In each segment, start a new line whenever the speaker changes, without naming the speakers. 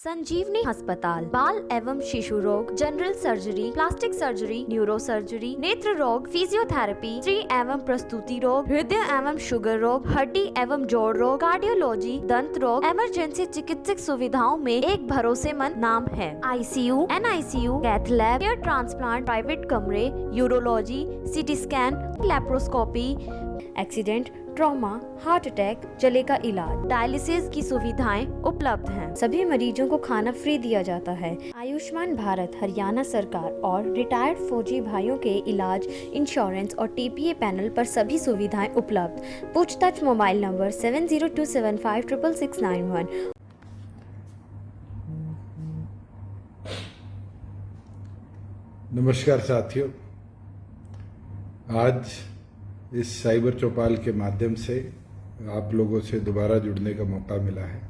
संजीवनी अस्पताल बाल एवं शिशु रोग, general surgery, plastic surgery, neuro surgery, नेत्र रोग, फिजियोथेरेपी, स्त्री एवं प्रसूति रोग, हृदय एवं शुगर रोग, हड्डी एवं जोड़ रोग, कार्डियोलॉजी, दंत रोग, इमरजेंसी चिकित्सक सुविधाओं में एक भरोसेमंद नाम है। ICU, NICU, cath lab, hair transplant, private कमरे, urology, CT scan, laparoscopy, accident, trauma, heart attack, जले का इलाज, डायलिसिस की सुविधाएं उपलब्ध हैं। सभी मरीजों को खाना फ्री दिया जाता है। आयुष्मान भारत हरियाणा सरकार और रिटायर्ड फौजी भाइयों के इलाज, इंश्योरेंस और TPA पैनल पर सभी सुविधाएं उपलब्ध। पूछताछ मोबाइल नंबर 7027566691।
नमस्कार साथियों, आज इस साइबर चौपाल के माध्यम से आप लोगों से दोबारा जुड़ने का मौका मिला है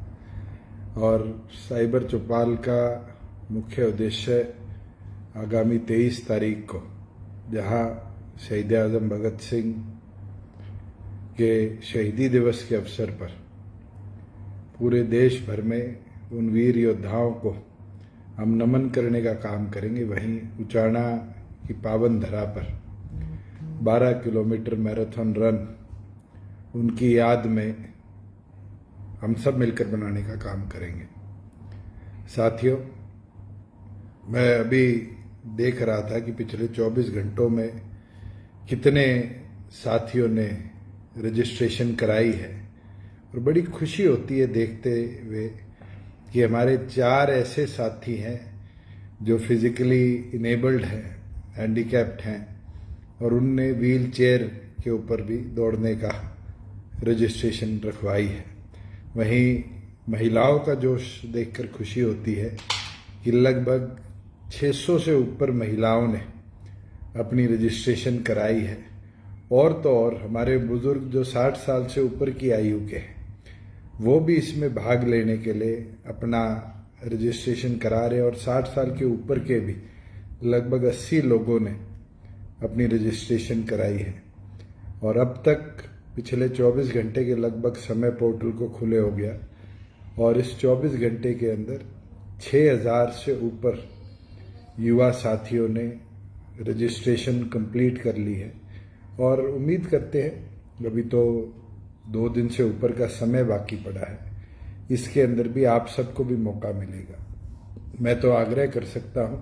और साइबर चौपाल का मुख्य उद्देश्य आगामी 23 तारीख को, जहां शहीद आजम भगत सिंह के शहीदी दिवस के अवसर पर पूरे देश भर में उन वीर योद्धाओं को हम नमन करने का काम करेंगे। वहीं उचाना की पावन धरा पर 12 किलोमीटर मैराथन रन उनकी याद में हम सब मिलकर बनाने का काम करेंगे। साथियों, मैं अभी देख रहा था कि पिछले 24 घंटों में कितने साथियों ने रजिस्ट्रेशन कराई है और बड़ी खुशी होती है देखते हुए कि हमारे 4 ऐसे साथी हैं जो फिजिकली इनेबल्ड हैं, हैंडीकैप्ड हैं और उनने व्हील चेयर के ऊपर भी दौड़ने का रजिस्ट्रेशन रखवाई है। वहीं महिलाओं का जोश देखकर खुशी होती है कि लगभग 600 से ऊपर महिलाओं ने अपनी रजिस्ट्रेशन कराई है। और तो और हमारे बुजुर्ग जो 60 साल से ऊपर की आयु के हैं, वो भी इसमें भाग लेने के लिए अपना रजिस्ट्रेशन करा रहे और 60 साल के ऊपर के भी लगभग 80 लोगों ने अपनी रजिस्ट्रेशन कराई है। और अब तक पिछले 24 घंटे के लगभग समय पोर्टल को खुले हो गया और इस 24 घंटे के अंदर 6000 से ऊपर युवा साथियों ने रजिस्ट्रेशन कंप्लीट कर ली है और उम्मीद करते हैं, अभी तो 2 दिन से ऊपर का समय बाकी पड़ा है, इसके अंदर भी आप सबको भी मौका मिलेगा। मैं तो आग्रह कर सकता हूं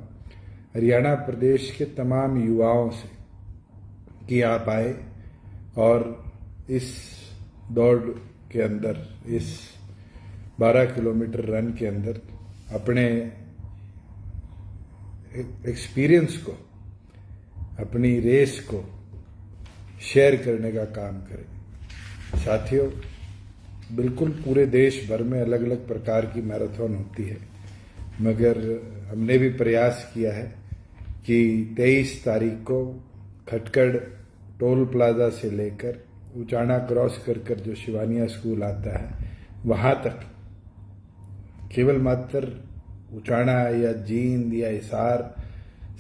हरियाणा प्रदेश के तमाम युवाओं से कि आप आए और इस दौड़ के अंदर, इस 12 किलोमीटर रन के अंदर अपने एक्सपीरियंस को, अपनी रेस को शेयर करने का काम करें। साथियों, बिल्कुल पूरे देश भर में अलग अलग प्रकार की मैराथन होती है, मगर हमने भी प्रयास किया है कि 23 तारीख को खटकड़ टोल प्लाजा से लेकर उचाना क्रॉस कर जो शिवानिया स्कूल आता है वहां तक केवल मात्र उचाना या जींद या हिसार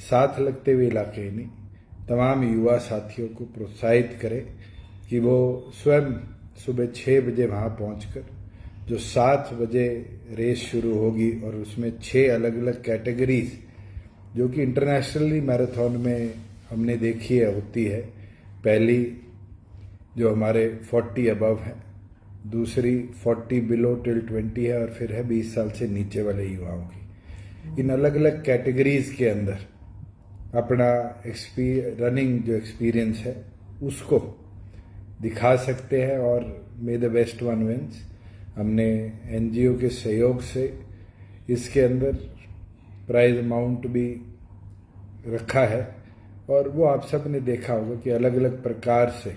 साथ लगते हुए इलाके नहीं, तमाम युवा साथियों को प्रोत्साहित करें कि वो स्वयं सुबह 6 बजे वहां पहुंचकर जो 7 बजे रेस शुरू होगी और उसमें 6 अलग अलग कैटेगरीज जो कि इंटरनेशनली मैराथन में हमने देखी है होती है। पहली जो हमारे 40 अबव है, दूसरी 40 बिलो टिल 20 है और फिर है 20 साल से नीचे वाले युवाओं की। इन अलग अलग कैटेगरीज के अंदर अपना रनिंग जो एक्सपीरियंस है उसको दिखा सकते हैं और may the best one wins. हमने NGO के सहयोग से इसके अंदर प्राइज अमाउंट भी रखा है और वो आप सब ने देखा होगा कि अलग अलग प्रकार से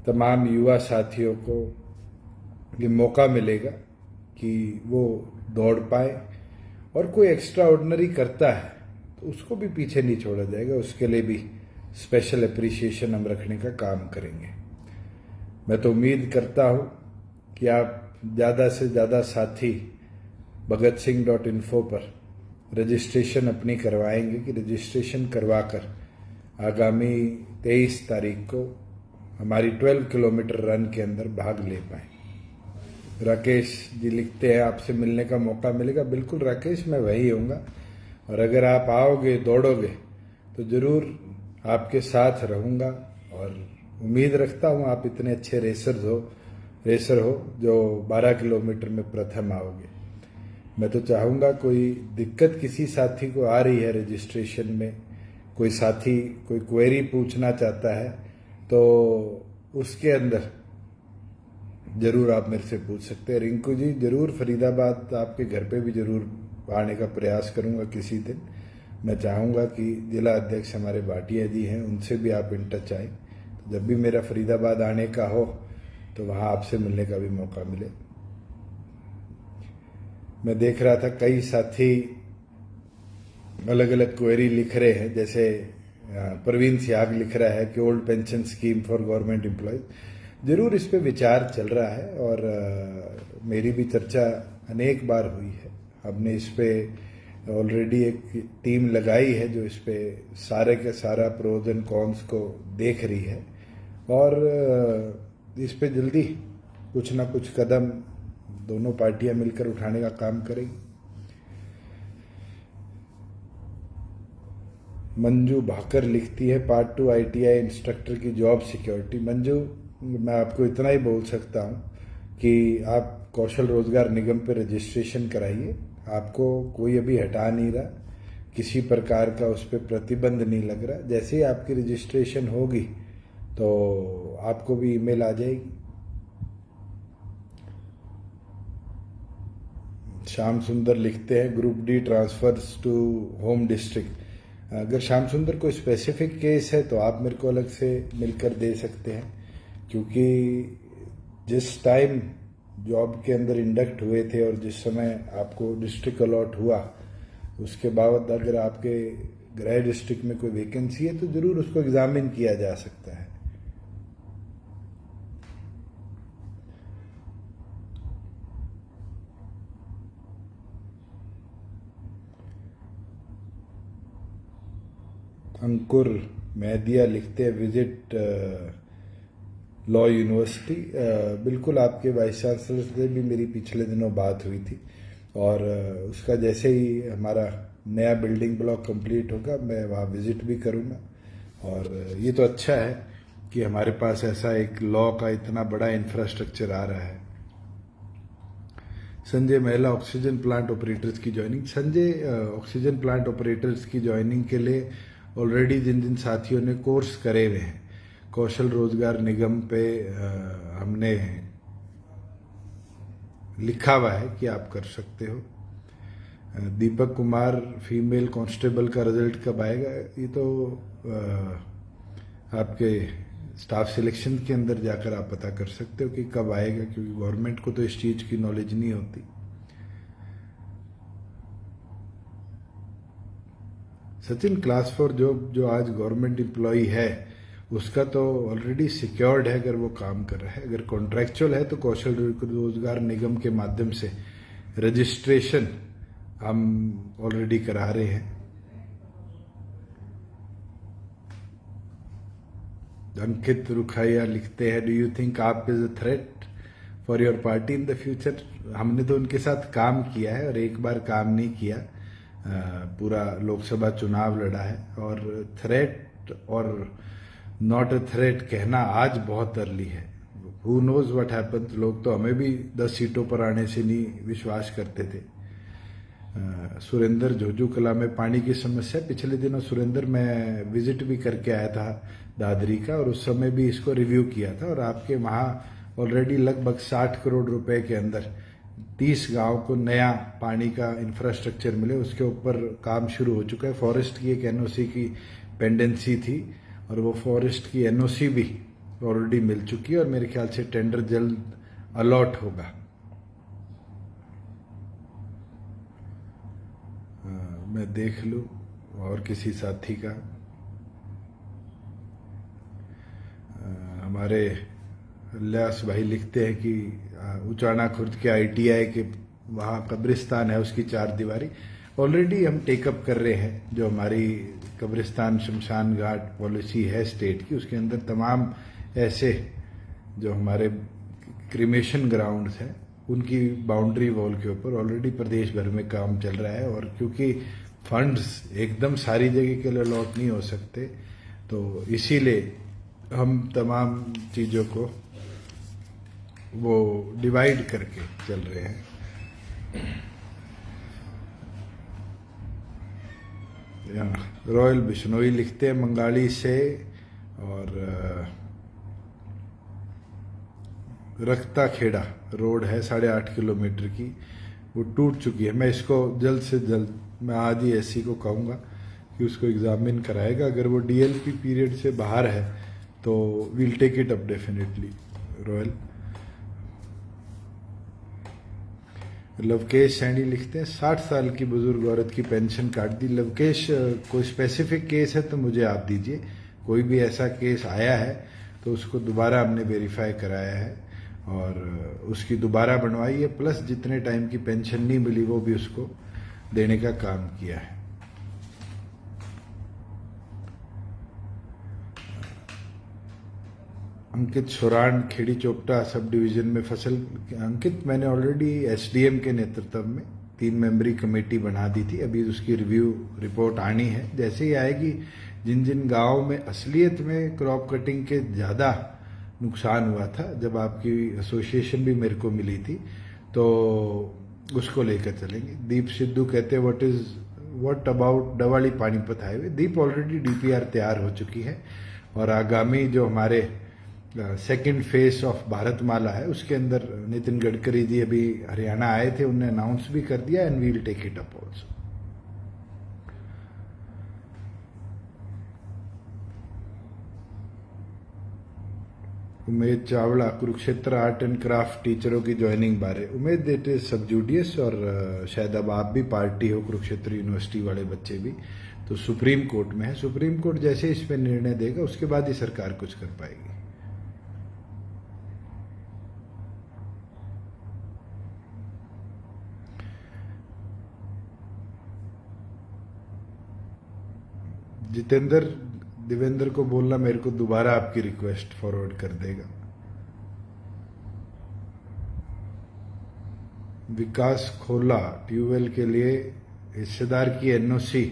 तमाम युवा साथियों को ये मौका मिलेगा कि वो दौड़ पाए और कोई एक्स्ट्रा ऑर्डिनरी करता है तो उसको भी पीछे नहीं छोड़ा जाएगा, उसके लिए भी स्पेशल अप्रिसिएशन हम रखने का काम करेंगे। मैं तो उम्मीद करता हूं कि आप ज़्यादा से ज़्यादा साथी bhagatsinh.info पर रजिस्ट्रेशन अपनी करवाएंगे कि रजिस्ट्रेशन करवाकर आगामी 23 तारीख को हमारी 12 किलोमीटर रन के अंदर भाग ले पाएं। राकेश जी लिखते हैं आपसे मिलने का मौका मिलेगा। बिल्कुल राकेश, मैं वही होऊंगा, और अगर आप आओगे दौड़ोगे तो ज़रूर आपके साथ रहूँगा। और उम्मीद रखता हूँ आप इतने अच्छे रेसर हो जो 12 किलोमीटर में प्रथम आओगे। मैं तो चाहूँगा कोई दिक्कत किसी साथी को आ रही है रजिस्ट्रेशन में, कोई साथी कोई क्वेरी पूछना चाहता है तो उसके अंदर ज़रूर आप मेरे से पूछ सकते हैं। रिंकू जी, ज़रूर फरीदाबाद आपके घर पे भी ज़रूर आने का प्रयास करूँगा किसी दिन। मैं चाहूँगा कि जिला अध्यक्ष हमारे भाटिया जी हैं, उनसे भी आप इन टच आएँ, तो जब भी मेरा फरीदाबाद आने का हो तो वहाँ आपसे मिलने का भी मौका मिले। मैं देख रहा था कई साथी अलग अलग क्वेरी लिख रहे हैं, जैसे प्रवीण सियाग लिख रहा है कि old pension scheme for government employees. ज़रूर इस पे विचार चल रहा है और मेरी भी चर्चा अनेक बार हुई है। हमने इस पे ऑलरेडी एक टीम लगाई है जो इस पे सारे के सारा प्रोज एंड कॉन्स को देख रही है, और इस पे जल्दी कुछ ना कुछ कदम दोनों पार्टियां मिलकर उठाने का काम करेंगी। मंजू भाकर लिखती है पार्ट 2 ITI इंस्ट्रक्टर की जॉब सिक्योरिटी। मंजू, मैं आपको इतना ही बोल सकता हूँ कि आप कौशल रोजगार निगम पे रजिस्ट्रेशन कराइए। आपको कोई अभी हटा नहीं रहा, किसी प्रकार का उस पर प्रतिबंध नहीं लग रहा। जैसे ही आपकी रजिस्ट्रेशन होगी तो आपको भी ईमेल आ जाएगी। श्याम सुंदर लिखते हैं group D transfers to home district. अगर श्याम सुंदर कोई स्पेसिफिक केस है तो आप मेरे को अलग से मिलकर दे सकते हैं, क्योंकि जिस टाइम जॉब के अंदर इंडक्ट हुए थे और जिस समय आपको डिस्ट्रिक्ट अलॉट हुआ, उसके बाद अगर आपके गृह डिस्ट्रिक्ट में कोई वैकेंसी है तो ज़रूर उसको एग्जामिन किया जा सकता है। अंकुर मेहदिया लिखते हैं विजिट लॉ यूनिवर्सिटी। बिल्कुल, आपके वाइस चांसलर से भी मेरी पिछले दिनों बात हुई थी, और उसका जैसे ही हमारा नया बिल्डिंग ब्लॉक कंप्लीट होगा मैं वहाँ विजिट भी करूँगा। और ये तो अच्छा है कि हमारे पास ऐसा एक लॉ का इतना बड़ा इंफ्रास्ट्रक्चर आ रहा है। संजय महिला ऑक्सीजन प्लांट ऑपरेटर्स की joining. Sanjay, oxygen plant operators की ज्वाइनिंग के लिए ऑलरेडी जिन जिन साथियों ने कोर्स करे हुए हैं कौशल रोजगार निगम पे हमने लिखा हुआ है कि आप कर सकते हो। दीपक कुमार, फीमेल कांस्टेबल का रिजल्ट कब आएगा? ये तो आपके स्टाफ सिलेक्शन के अंदर जाकर आप पता कर सकते हो कि कब आएगा, क्योंकि गवर्नमेंट को तो इस चीज़ की नॉलेज नहीं होती। सचिन, क्लास 4 जो आज गवर्नमेंट एम्प्लॉई है उसका तो ऑलरेडी सिक्योर्ड है अगर वो काम कर रहा है। अगर कॉन्ट्रैक्चुअल है तो कौशल रोजगार निगम के माध्यम से रजिस्ट्रेशन हम ऑलरेडी करा रहे हैं। अंकित रुखाइया लिखते हैं डू यू थिंक आप is a threat for your party in the future? हमने तो उनके साथ काम किया है और एक बार काम नहीं किया, पूरा लोकसभा चुनाव लड़ा है। और थ्रेट और नॉट अ थ्रेट कहना आज बहुत अर्ली है। Who knows what happens. लोग तो हमें भी 10 सीटों पर आने से नहीं विश्वास करते थे। सुरेंद्र, झोजू कला में पानी की समस्या। पिछले दिनों सुरेंद्र, मैं विजिट भी करके आया था दादरी का, और उस समय भी इसको रिव्यू किया था। और आपके वहाँ ऑलरेडी लगभग 60 करोड़ रुपए के अंदर 30 गांव को नया पानी का इंफ्रास्ट्रक्चर मिले, उसके ऊपर काम शुरू हो चुका है। फॉरेस्ट की एक NOC की पेंडेंसी थी और वो फॉरेस्ट की NOC भी ऑलरेडी मिल चुकी है, और मेरे ख्याल से टेंडर जल्द अलॉट होगा। मैं देख लूं और किसी साथी का। हमारे इलियास भाई लिखते हैं कि उचाना खुर्द के ITI के वहाँ कब्रिस्तान है, उसकी 4 दीवारी ऑलरेडी हम टेकअप कर रहे हैं। जो हमारी कब्रिस्तान शमशान घाट पॉलिसी है स्टेट की, उसके अंदर तमाम ऐसे जो हमारे क्रिमेशन ग्राउंड्स हैं उनकी बाउंड्री वॉल के ऊपर ऑलरेडी प्रदेश भर में काम चल रहा है। और क्योंकि फंड्स एकदम सारी जगह के लिए अलॉट नहीं हो सकते, तो इसीलिए हम तमाम चीज़ों को वो डिवाइड करके चल रहे हैं। रॉयल बिश्नोई लिखते हैं मंगाली से, और रक्ता खेड़ा रोड है 8.5 किलोमीटर की, वो टूट चुकी है। मैं इसको जल्द से जल्द, मैं आज ही एससी को कहूँगा कि उसको एग्जामिन कराएगा। अगर वो डीएलपी पीरियड से बाहर है तो we'll take it up definitely. Royal Lavkesh Saini लिखते हैं 60 साल की बुजुर्ग औरत की पेंशन काट दी। लवकेश, कोई स्पेसिफिक केस है तो मुझे आप दीजिए। कोई भी ऐसा केस आया है तो उसको दोबारा हमने वेरीफाई कराया है और उसकी दोबारा बनवाई है, प्लस जितने टाइम की पेंशन नहीं मिली वो भी उसको देने का काम किया है। अंकित सोरान खेड़ी चोपटा सब डिवीजन में फसल। अंकित, मैंने ऑलरेडी एसडीएम के नेतृत्व में 3 मेंबरी कमेटी बना दी थी। अभी उसकी रिव्यू रिपोर्ट आनी है। जैसे ही आएगी, जिन जिन गाँव में असलियत में क्रॉप कटिंग के ज़्यादा नुकसान हुआ था, जब आपकी एसोसिएशन भी मेरे को मिली थी, तो उसको लेकर चलेंगे। दीप सिद्धू कहते हैं what about Dabwali Panipat highway. Deep, already DPR तैयार हो चुकी है और आगामी जो हमारे सेकंड फेज ऑफ भारतमाला है उसके अंदर नितिन गडकरी जी अभी हरियाणा आए थे, उन्होंने अनाउंस भी कर दिया and we will take it up also. Umed Chawda Kurukshetra art and craft टीचरों की ज्वाइनिंग बारे। उमेद, इट इज सबजूडियस और शायद अब आप भी पार्टी हो, कुरुक्षेत्र यूनिवर्सिटी वाले बच्चे भी, तो सुप्रीम कोर्ट में है। सुप्रीम कोर्ट जैसे इस पर निर्णय देगा उसके बाद ही सरकार कुछ कर पाएगी। जितेंद्र, देवेंद्र को बोलना मेरे को दोबारा आपकी रिक्वेस्ट फॉरवर्ड कर देगा। विकास खोला, ट्यूबवेल के लिए हिस्सेदार की एनओसी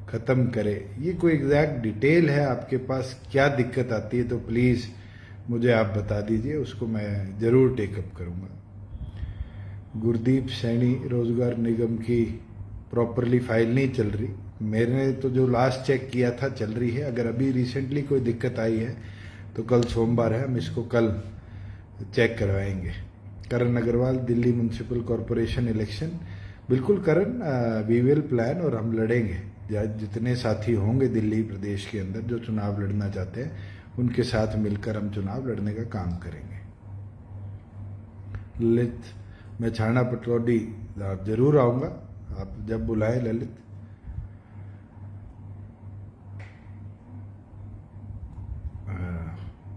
खत्म करे। ये कोई एग्जैक्ट डिटेल है आपके पास, क्या दिक्कत आती है तो प्लीज मुझे आप बता दीजिए, उसको मैं जरूर टेकअप करूंगा। गुरदीप सैनी, रोजगार निगम की प्रॉपरली फाइल नहीं चल रही। मैंने तो जो लास्ट चेक किया था चल रही है। अगर अभी रिसेंटली कोई दिक्कत आई है तो कल सोमवार है, हम इसको कल चेक करवाएंगे। Karan Agarwal, Delhi municipal corporation election. बिल्कुल करण, वी विल प्लान और हम लड़ेंगे। जितने साथी होंगे दिल्ली प्रदेश के अंदर जो चुनाव लड़ना चाहते हैं उनके साथ मिलकर हम चुनाव लड़ने का काम करेंगे। ललित, मैं छाना पटौदी जरूर आऊँगा, आप जब बुलाएं ललित।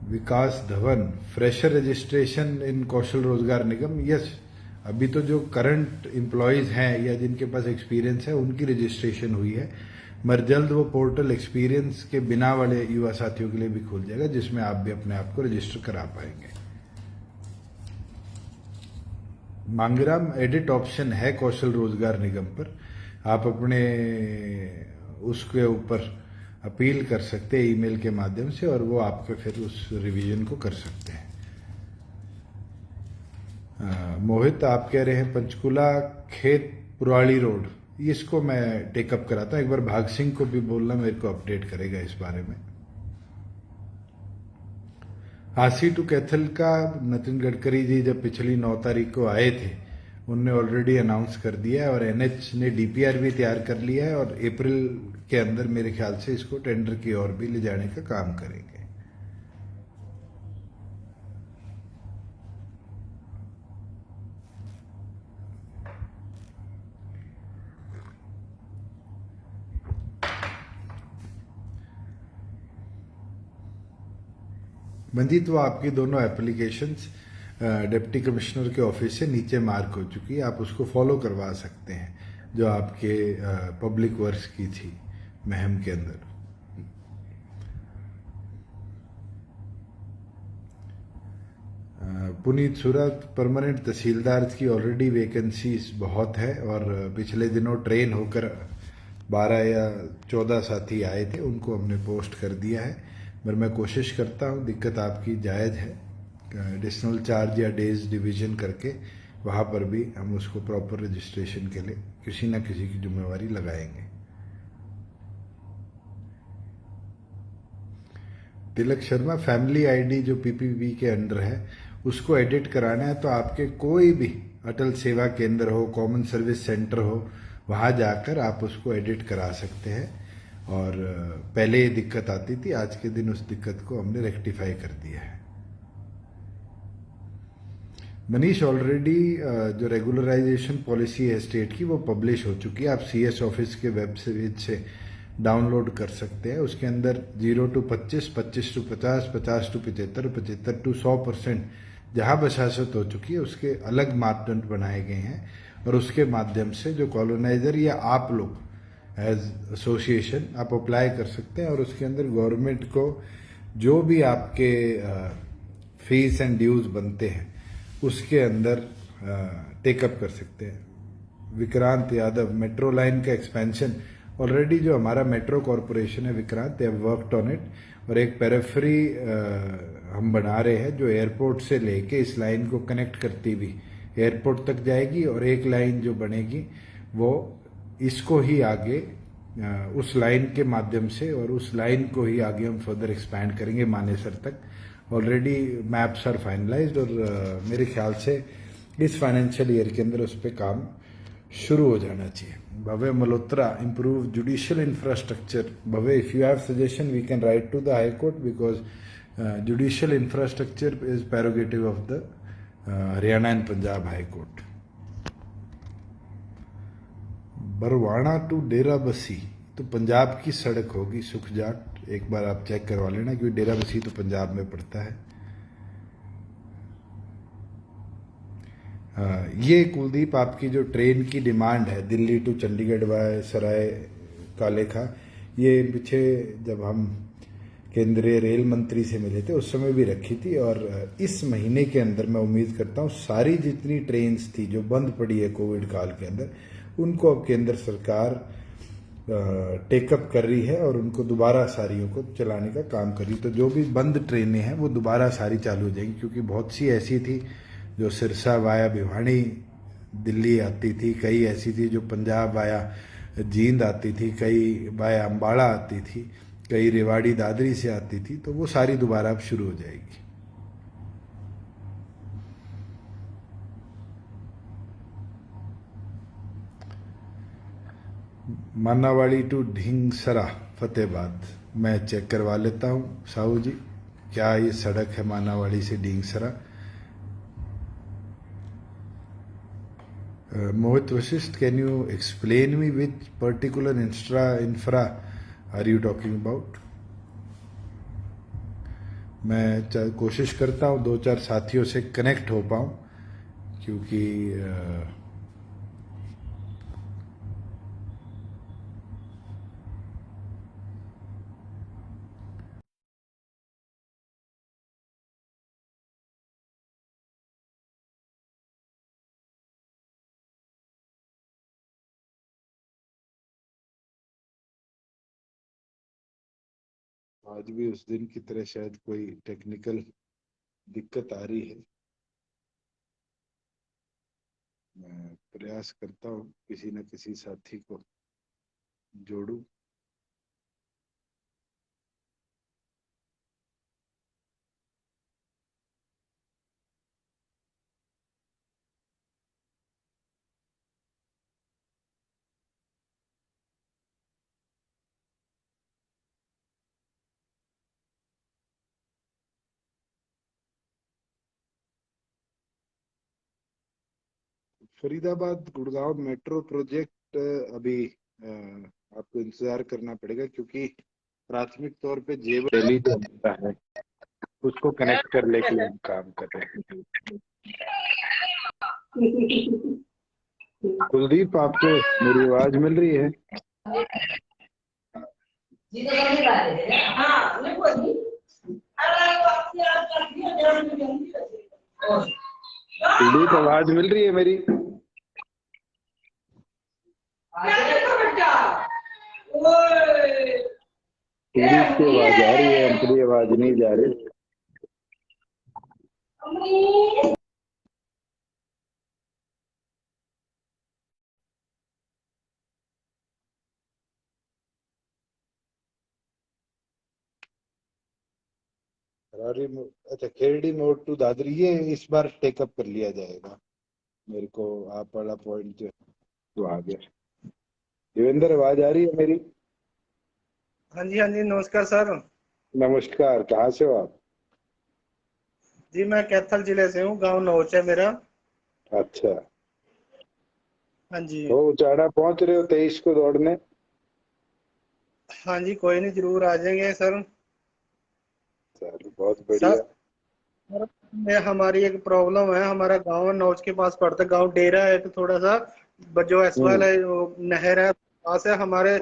विकास धवन, फ्रेशर रजिस्ट्रेशन इन कौशल रोजगार निगम। यस, अभी तो जो करंट एम्प्लॉयज हैं या जिनके पास एक्सपीरियंस है उनकी रजिस्ट्रेशन हुई है, मगर जल्द वो पोर्टल एक्सपीरियंस के बिना वाले युवा साथियों के लिए भी खुल जाएगा, जिसमें आप भी अपने आप को रजिस्टर करा पाएंगे। मांगराम, एडिट ऑप्शन है कौशल रोजगार निगम पर, आप अपने उसके ऊपर अपील कर सकते हैं ईमेल के माध्यम से और वो आपके फिर उस रिवीजन को कर सकते हैं। मोहित, आप कह रहे हैं पंचकुला खेत पुराड़ी रोड, इसको मैं टेकअप कराता हूँ। एक बार भाग सिंह को भी बोलना, मेरे को अपडेट करेगा इस बारे में। हासी टू कैथल का नितिन गडकरी जी जब पिछली 9 तारीख को आए थे, उनने ऑलरेडी अनाउंस कर दिया है और एनएच ने डीपीआर भी तैयार कर लिया है और अप्रैल के अंदर मेरे ख्याल से इसको टेंडर की ओर भी ले जाने का काम करेंगे। मंजीत, वो आपकी दोनों एप्लीकेशंस डिप्टी कमिश्नर के ऑफिस से नीचे मार्क हो चुकी है, आप उसको फॉलो करवा सकते हैं, जो आपके पब्लिक वर्क्स की थी महम के अंदर। पुनीत सूरत परमानेंट तहसीलदार की ऑलरेडी वैकेंसीज बहुत है और पिछले दिनों ट्रेन होकर 12 या 14 साथी आए थे, उनको हमने पोस्ट कर दिया है। पर मैं कोशिश करता हूँ, दिक्कत आपकी जायज़ है, एडिशनल चार्ज या डेज डिवीजन करके वहाँ पर भी हम उसको प्रॉपर रजिस्ट्रेशन के लिए किसी न किसी की जिम्मेवारी लगाएंगे। तिलक शर्मा, फैमिली आईडी जो पीपीपी के अंडर है उसको एडिट कराना है तो आपके कोई भी अटल सेवा केंद्र हो, कॉमन सर्विस सेंटर हो, वहाँ जाकर आप उसको एडिट करा सकते हैं। और पहले ये दिक्कत आती थी, आज के दिन उस दिक्कत को हमने रेक्टिफाई कर दिया है। मनीष, ऑलरेडी जो रेगुलराइजेशन पॉलिसी है स्टेट की वो पब्लिश हो चुकी है, आप सीएस ऑफिस के वेबसाइट से डाउनलोड कर सकते हैं। उसके अंदर 0 to 25, 25 to 50, 50 to 75, 75 to 100% जहाँ बशासत हो चुकी है उसके अलग मापदंड बनाए गए हैं और उसके माध्यम से जो कॉलोनाइजर या आप लोग एज एसोसिएशन आप अप्लाई कर सकते हैं और उसके अंदर गवर्नमेंट को जो भी आपके फीस एंड ड्यूज बनते हैं उसके अंदर टेकअप कर सकते हैं। विक्रांत यादव, मेट्रो लाइन का एक्सपेंशन, ऑलरेडी जो हमारा मेट्रो कॉरपोरेशन है Vikrant, they have worked on it और एक पेरिफेरी हम बना रहे हैं जो एयरपोर्ट से लेके इस लाइन को कनेक्ट करती हुई एयरपोर्ट तक जाएगी और एक लाइन जो बनेगी वो इसको ही आगे उस लाइन के माध्यम से और उस लाइन को ही आगे हम फर्दर एक्सपैंड करेंगे मानेसर तक। ऑलरेडी मैप्स आर फाइनलाइज्ड और मेरे ख्याल से इस फाइनेंशियल ईयर के अंदर उस पर काम शुरू हो जाना चाहिए। Bhavya Malhotra, improve judicial infrastructure. Bhavya, if you have suggestion we can write to the high court because judicial infrastructure is prerogative of the Haryana and Punjab high court. Barwana to Dera Bassi तो पंजाब की सड़क होगी, सुखजाट, एक बार आप चेक करवा लेना क्योंकि डेरा बसी तो पंजाब में पड़ता है। ये कुलदीप, आपकी जो ट्रेन की डिमांड है दिल्ली टू चंडीगढ़ वाया सराय कालेखा, ये पीछे जब हम केंद्रीय रेल मंत्री से मिले थे उस समय भी रखी थी और इस महीने के अंदर मैं उम्मीद करता हूँ सारी जितनी ट्रेन्स थी जो बंद पड़ी है कोविड काल के अंदर उनको अब केंद्र सरकार टेकअप कर रही है और उनको दोबारा सारियों को चलाने का काम कर रही है। तो जो भी बंद ट्रेनें हैं वो दोबारा सारी चालू हो जाएंगी क्योंकि बहुत सी ऐसी थी जो सिरसा वाया भिवानी दिल्ली आती थी, कई ऐसी थी जो पंजाब वाया जींद आती थी, कई वाया अम्बाड़ा आती थी, कई रेवाड़ी दादरी से आती थी, तो वो सारी दोबारा अब शुरू हो जाएगी। मानावाड़ी टू ढींगसरा फतेहाबाद, मैं चेक करवा लेता हूँ साहू जी, क्या ये सड़क है मानावाड़ी से Dhingsara. Mohit Vashisht, can you explain me which particular infra are you talking about. मैं कोशिश करता हूँ 2-4 साथियों से कनेक्ट हो पाऊँ क्योंकि आज भी उस दिन की तरह शायद कोई टेक्निकल दिक्कत आ रही है। मैं प्रयास करता हूँ किसी न किसी साथी को जोड़ूं। फरीदाबाद गुड़गांव मेट्रो प्रोजेक्ट अभी आपको इंतजार करना पड़ेगा क्योंकि प्राथमिक तौर पे जेवर दिल्ली जो होता है उसको कनेक्ट करने के लिए हम काम कर रहे हैं। कुलदीप, आपको मेरी आवाज मिल रही है? पीड़ित आवाज मिल रही है मेरी? पीड़ित की आवाज आ रही है, अंतरी आवाज नहीं जा रही। अच्छा, खेरडी मोड टू दादरी, ये इस बार टेकअप कर लिया जाएगा। मेरे को आप वाला पॉइंट जो तो आ गया। देवेंद्र, आवाज आ रही है मेरी?
हाँ जी, नमस्कार सर।
नमस्कार, कहाँ से हो आप?
जी मैं कैथल जिले से हूँ, गांव नौच है मेरा।
अच्छा,
हाँ जी।
तो उचाड़ा पहुंच रहे हो 23 को दौड़ने?
हाँ जी, कोई नहीं, जरूर आ जाएंगे सर।
चलो, बहुत
सर
बढ़िया।
मैं हमारी एक प्रॉब्लम है, हमारा गांव नौच के पास पड़ता है, गांव डेरा है तो थोड़ा सा जो एसवाल
हम्म।
है वो नहर है पास है हमारे।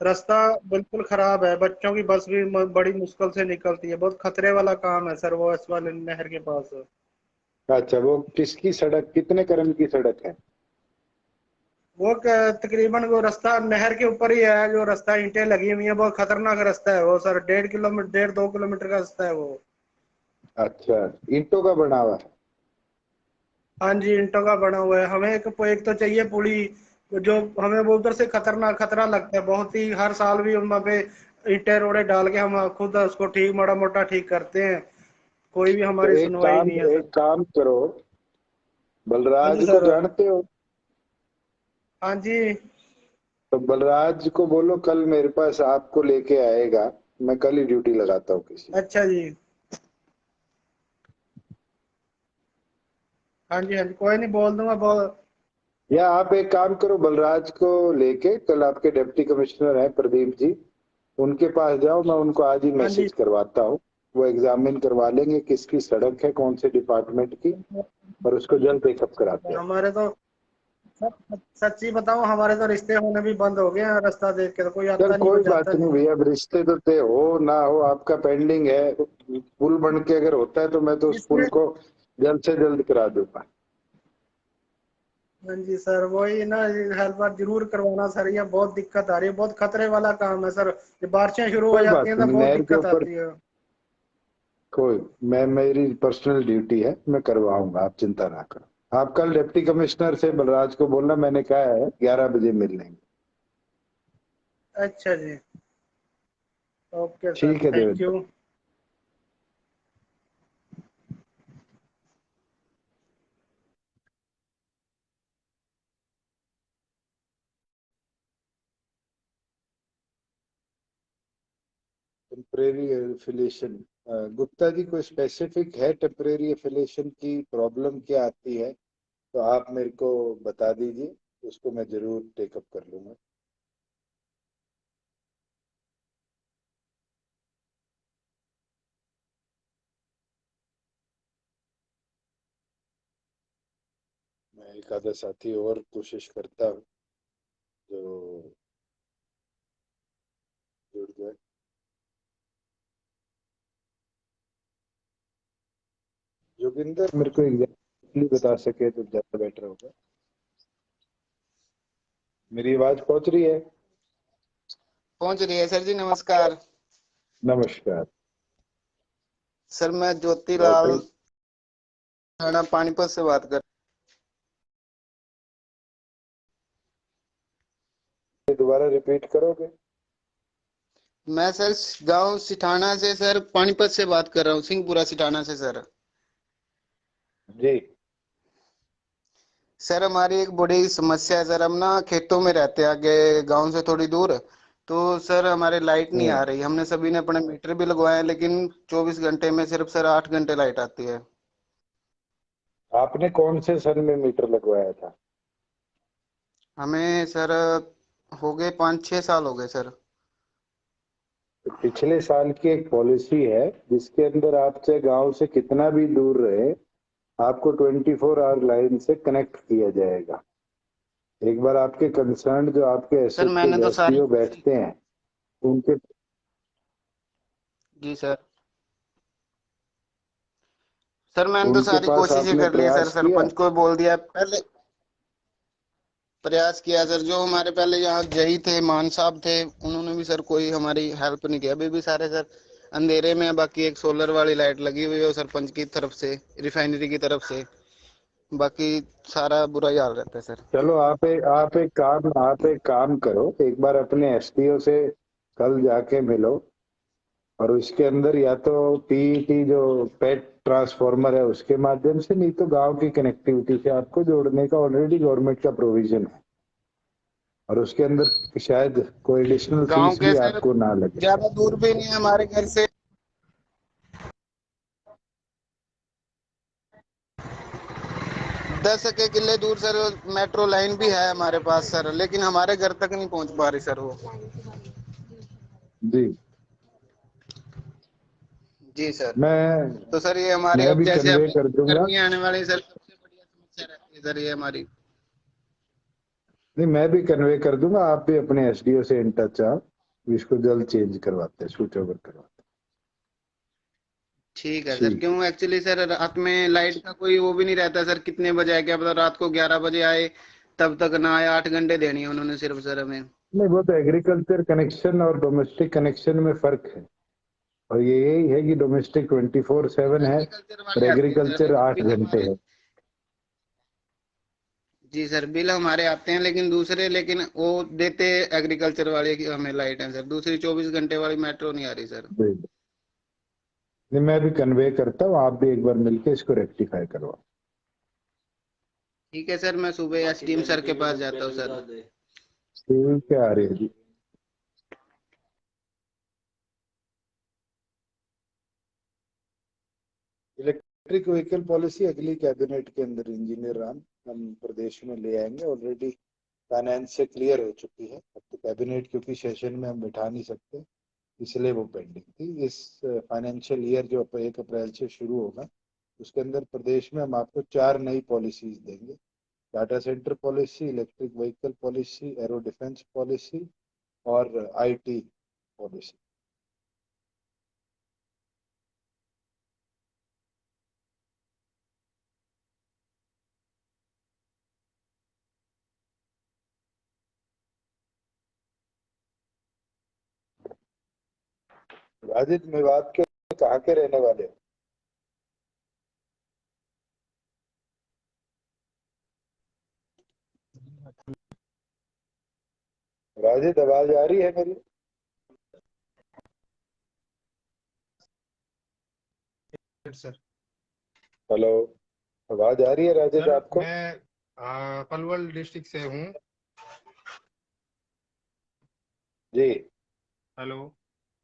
रास्ता बिल्कुल खराब है, बच्चों की बस भी बड़ी मुश्किल से निकलती है, बहुत खतरे वाला काम है सर वो एसवाल नहर के पास।
अच्छा, वो किसकी सड़क, कितने क्रम की सड़क है?
वो तकरीबन वो रास्ता नहर के ऊपर ही है, जो रास्ता ईंटें लगी हुई है, बहुत खतरनाक रास्ता है वो सर, 1.5 किलोमीटर 1.5 2 किलोमीटर का रास्ता है वो।
अच्छा, ईंटों का बना हुआ है?
हाँ जी, ईंटों का बना हुआ है। हमें एक तो चाहिए पुली, जो हमें वो उधर से खतरनाक खतरा लगता है बहुत ही, हर साल भी हम पे ईंटें रोड़े डाल के हम खुद उसको ठीक माड़ा मोटा ठीक करते हैं, कोई भी
तो
हमारी सुनवाई नहीं है सर।
एक काम करो,
हाँ जी
बलराज को
सर।
जानते हो?
हाँ जी।
तो बलराज को बोलो कल मेरे पास आपको लेके आएगा। मैं कल ही ड्यूटी लगाता हूँ किसी।
अच्छा जी। हाँ जी हाँ जी, कोई नहीं, बोल दूंगा
या आप एक काम करो, बलराज को लेके कल आपके डिप्टी कमिश्नर हैं प्रदीप जी, उनके पास जाओ। मैं उनको आज ही
हाँ जी।
मैसेज करवाता हूँ, वो एग्जामिन करवा लेंगे किसकी सड़क है, कौन से डिपार्टमेंट की, और उसको जल्द पिकअप कराते हैं।
हमारे तो सच्ची बताऊं, हमारे तो रिश्ते होने भी बंद हो गए हैं, रास्ता देख के तो कोई
चल,
आता नहीं,
कोई
कोई
बात
जाता
नहीं
नहीं।
भैया, अब रिश्ते तो तय हो ना हो, आपका पेंडिंग है। पुल बन के अगर होता है तो मैं तो उस पुल
इसमें
को जल्द से जल्द करा दूंगा।
हाँ जी सर, वही ना, हेल्प बार जरूर करवाना सर, ये बहुत दिक्कत आ रही है, बहुत खतरे वाला काम है सर, ये बारिशें शुरू हो
कोई
जाती
बात
हैं तो
नहीं,
बहुत
नहर के
दिक्कत
ऊपर
आती है।
कोई, मैं, मेरी पर्सनल ड्यूटी है, मैं करवाऊंगा, आप चिंता ना करो। आप कल डिप्टी कमिश्नर से बलराज को बोलना मैंने कहा है 11 बजे मिल लेंगे।
अच्छा जी। ओके सर,
ठीक है
thank
Devendra.
You.
Temporary affiliation, Gupta ji, कोई स्पेसिफिक है टेम्परेरी एफिलिएशन की प्रॉब्लम क्या आती है? तो आप मेरे को बता दीजिए, उसको मैं जरूर टेकअप कर लूंगा। मैं एक आधा साथी और कोशिश करता हूँ जो जुड़ जाए। जोगिंदर मेरे को एग्जैक्टली बता सके तो ज्यादा बेटर होगा। मेरी आवाज पहुंच रही है?
पहुंच रही है सर जी, नमस्कार।
नमस्कार।
सर मैं ज्योतिलाल
डॉक्टर,
थाना पानीपत से बात कर।
दोबारा रिपीट करोगे?
मैं सर गांव सिठाना से सर, पानीपत से बात कर रहा हूँ, सिंहपुरा सिठाना से सर।
जी।
सर हमारी एक बड़ी समस्या है सर, हम ना खेतों में रहते हैं आगे गांव से थोड़ी दूर। तो सर हमारे लाइट नहीं आ
हम्म।
रही, हमने सभी ने अपने मीटर भी लगवाए हैं, लेकिन 24 घंटे में सिर्फ सर 8 घंटे लाइट आती है।
आपने कौन से सन में मीटर लगवाया था?
हमें सर हो गए 5-6 साल हो गए सर।
पिछले साल की एक पॉलिसी है जिसके अंदर आप चाहे गांव से कितना भी दूर रहे, आपको 24 आवर लाइन से कनेक्ट किया जाएगा। एक बार आपके कंसर्न जो आपके
सर
एसएचओ
मैंने तो सारी,
एसडीओ बैठते हैं उनके,
जी सर, सर मैंने तो
उनके
सारी
पास
कोशिशें
आपने
कर ली है सर,
प्रयास किया?
सरपंच को बोल दिया पहले, प्रयास किया सर। जो हमारे पहले यहाँ जही थे, मान साहब थे, उन्होंने भी सर कोई हमारी हेल्प नहीं किया। अभी भी सारे सर अंधेरे में है। बाकी एक सोलर वाली लाइट लगी हुई है वो सरपंच की तरफ से, रिफाइनरी की तरफ से। बाकी सारा बुरा ही हाल रहता है सर।
चलो आप एक काम करो, एक बार अपने एसडीओ से कल जाके मिलो, और उसके अंदर या तो पीईटी जो पेट ट्रांसफॉर्मर है उसके माध्यम से, नहीं तो गांव की कनेक्टिविटी से आपको जोड़ने का ऑलरेडी गवर्नमेंट का प्रोविजन है, और उसके अंदर शायद कोई एडिशनल
गांव
फीस
के
भी
सर
आपको ना लगे।
ज्यादा दूर भी नहीं है हमारे घर से, 10 किले दूर सर मेट्रो लाइन भी है हमारे पास सर, लेकिन हमारे घर तक नहीं पहुंच पा रही सर वो।
जी,
जी सर।
मैं
तो सर ये हमारी
मैं
अब
भी
जैसे
कन्वे
अब
कर दूंगा।
गर्मी आने वाली है सर, सबसे बढ़िया समस्या रहती है सर ये हमारी।
नहीं, मैं भी कन्वे कर दूंगा, आप भी अपने एसडीओ से इन टच आप, इसको जल्द चेंज करवाते हैं, स्विच ओवर करवाते
ठीक
हैं।
है सर।
ठीक है।
क्यों एक्चुअली सर रात में लाइट का कोई वो भी नहीं रहता सर, कितने बजे आए, क्या पता रात को 11 बजे आए तब तक ना आए। 8 घंटे देनी है उन्होंने सिर्फ सर हमें।
नहीं, वो तो एग्रीकल्चर कनेक्शन और डोमेस्टिक कनेक्शन में फर्क है, और ये यही है कि डोमेस्टिक 24/7 है
एग्रीकल्चर
और
वाले आते हैं सर,
एग्रीकल्चर
लेकिन
आठ
बिल
घंटे
हमारे,
है।
जी सर बिल हमारे आते हैं लेकिन दूसरे, लेकिन वो देते एग्रीकल्चर वाले की हमें लाइट है सर, दूसरी 24 घंटे वाली मेट्रो नहीं आ रही सर।
जी। नहीं, मैं भी कन्वे करता हूँ, आप भी एक बार मिलके इसको रेक्टिफाई करवाओ।
ठीक है सर, मैं सुबह एसडीएम सर के पास जाता हूँ सर।
ठीक है, आ रही है जी। इलेक्ट्रिक व्हीकल पॉलिसी अगली कैबिनेट के अंदर इंजीनियर राम हम प्रदेश में ले आएंगे। ऑलरेडी फाइनेंस से क्लियर हो चुकी है, अब तो कैबिनेट क्योंकि सेशन में हम बिठा नहीं सकते, इसलिए वो पेंडिंग थी। इस फाइनेंशियल ईयर जो 1 अप्रैल से शुरू होगा, उसके अंदर प्रदेश में हम आपको 4 नई पॉलिसीज देंगे: data centre policy, electric vehicle policy, arrow defence policy और आईटी पॉलिसी। राजिद, मेवात के कहाँ के रहने वाले हो? राजिद, आवाज आ रही है मेरी?
सर
हेलो, आवाज आ रही है राजिद
सर
आपको?
मैं पलवल डिस्ट्रिक्ट से हूँ।
जी।
हेलो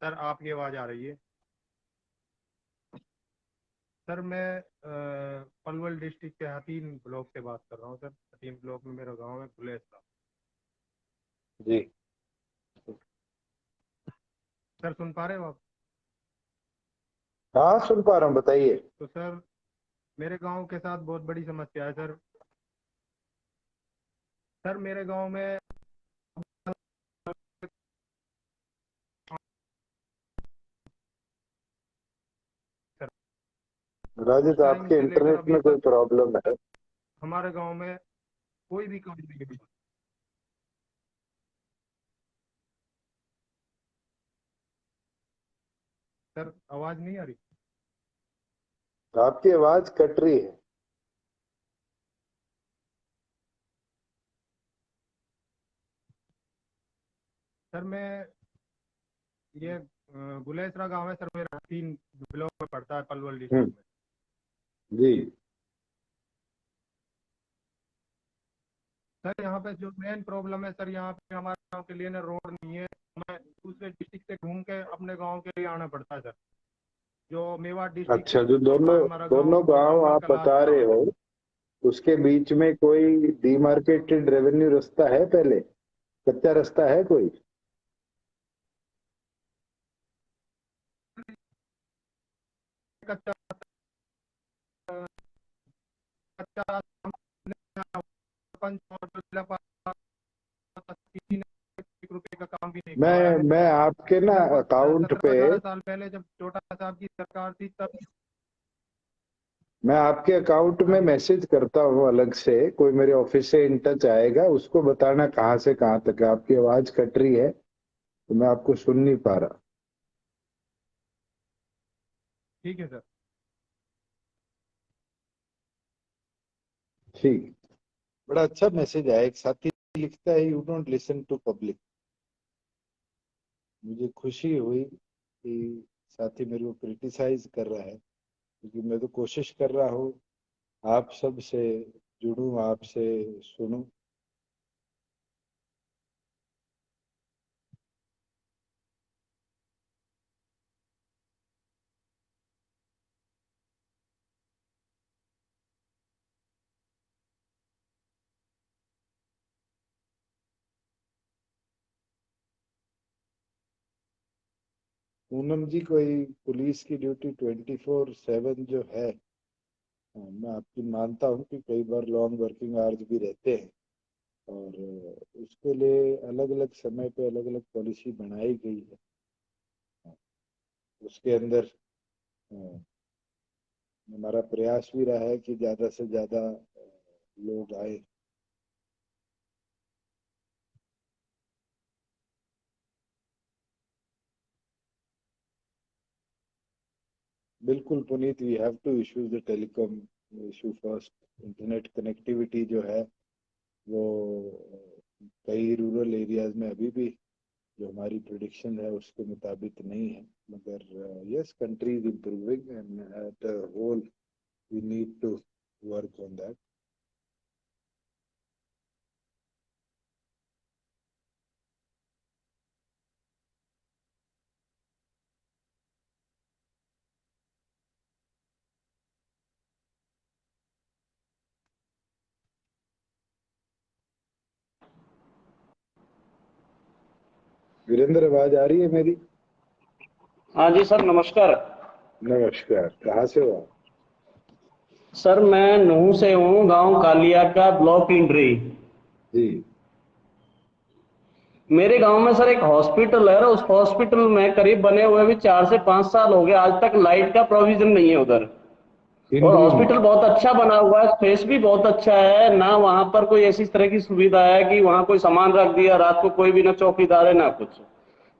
सर, आपकी आवाज़ आ रही है? सर मैं पलवल डिस्ट्रिक्ट के हतीन ब्लॉक से बात कर रहा हूँ सर। हतीन ब्लॉक में मेरा गांव है गुलेसरा।
जी।
सर सुन पा रहे हो आप?
हाँ, सुन पा रहा हूँ, बताइए।
तो सर मेरे गांव के साथ बहुत बड़ी समस्या है सर। सर मेरे गांव में सर
राजिद,
उस टाइम
आपके
से लेकर
इंटरनेट
अभी
में कोई
तक
प्रॉब्लम है?
हमारे गांव में कोई भी काम नहीं हुआ। सर आवाज़ नहीं आ रही?
आपकी आवाज कट रही है।
सर मैं ये गुलेसरा गांव है सर, मेरा हतीन ब्लॉक में पड़ता है पलवल डिस्ट्रिक्ट में।
जी।
सर यहाँ पे जो मेन प्रॉब्लम है सर, यहाँ पे हमारे गांव के लिए ना रोड नहीं है। हमें दूसरे डिस्ट्रिक्ट से घूम के अपने गांव के लिए आना पड़ता है सर। जो मेवात डिस्ट्रिक्ट
अच्छा, जो दोनों
है हमारा गांव,
दोनों
वो
गांव
पलवल का
आप
लास्ट
बता रहे
गांव है।
हो, उसके बीच में कोई डिमार्केटेड रेवेन्यू रास्ता है? पहले कच्चा रास्ता है कोई?
कच्चा कच्चा सरपंच और जिला किसी ने 1 रुपए का काम भी नहीं करवाया है।
मैं आपके ना
लगभग
अकाउंट पे
17-18 साल पहले जब चोटा साहब की सरकार थी तब
मैं आपके अकाउंट में मैसेज करता हूँ अलग से, कोई मेरे ऑफिस से इन टच आएगा, उसको बताना कहाँ से कहाँ तक है। आपकी आवाज कट रही है तो मैं आपको सुन नहीं पा रहा।
ठीक है सर।
ठीक, बड़ा अच्छा मैसेज आया। एक साथी लिखता है, you don't listen to public. मुझे खुशी हुई कि साथी मेरे को क्रिटिसाइज कर रहा है, क्योंकि मैं तो कोशिश कर रहा हूँ आप सब से जुड़ूं, आपसे सुनूं। पूनम जी, कोई पुलिस की ड्यूटी 24/7 जो है, मैं आपकी मानता हूँ कि कई बार लॉन्ग वर्किंग आवर्स भी रहते हैं, और उसके लिए अलग अलग समय पे अलग अलग पॉलिसी बनाई गई है। उसके अंदर हमारा प्रयास भी रहा है कि ज्यादा से ज्यादा लोग आए। बिल्कुल Puneet, we have to issue the telecom issue first. Internet connectivity जो है वो कई रूरल एरियाज में अभी भी जो हमारी प्रिडिक्शन है उसके मुताबिक नहीं है, मगर yes, country is improving and at whole we need to work on that. Virendra, आवाज आ रही है मेरी?
हाँ जी सर, नमस्कार।
नमस्कार, कहाँ से हो आप?
सर मैं नूह से हूँ, गांव कालिया का, ब्लॉक इंड्री।
जी।
मेरे गांव में सर एक हॉस्पिटल है और उस हॉस्पिटल में करीब बने हुए भी 4 से 5 साल हो गए, आज तक लाइट का प्रोविजन नहीं है उधर। और
इंद्री में?
हॉस्पिटल बहुत अच्छा बना हुआ है, स्पेस भी बहुत अच्छा है ना, वहां पर कोई ऐसी तरह की सुविधा है कि वहां कोई सामान रख दिया रात को, कोई भी ना चौकीदार है ना कुछ।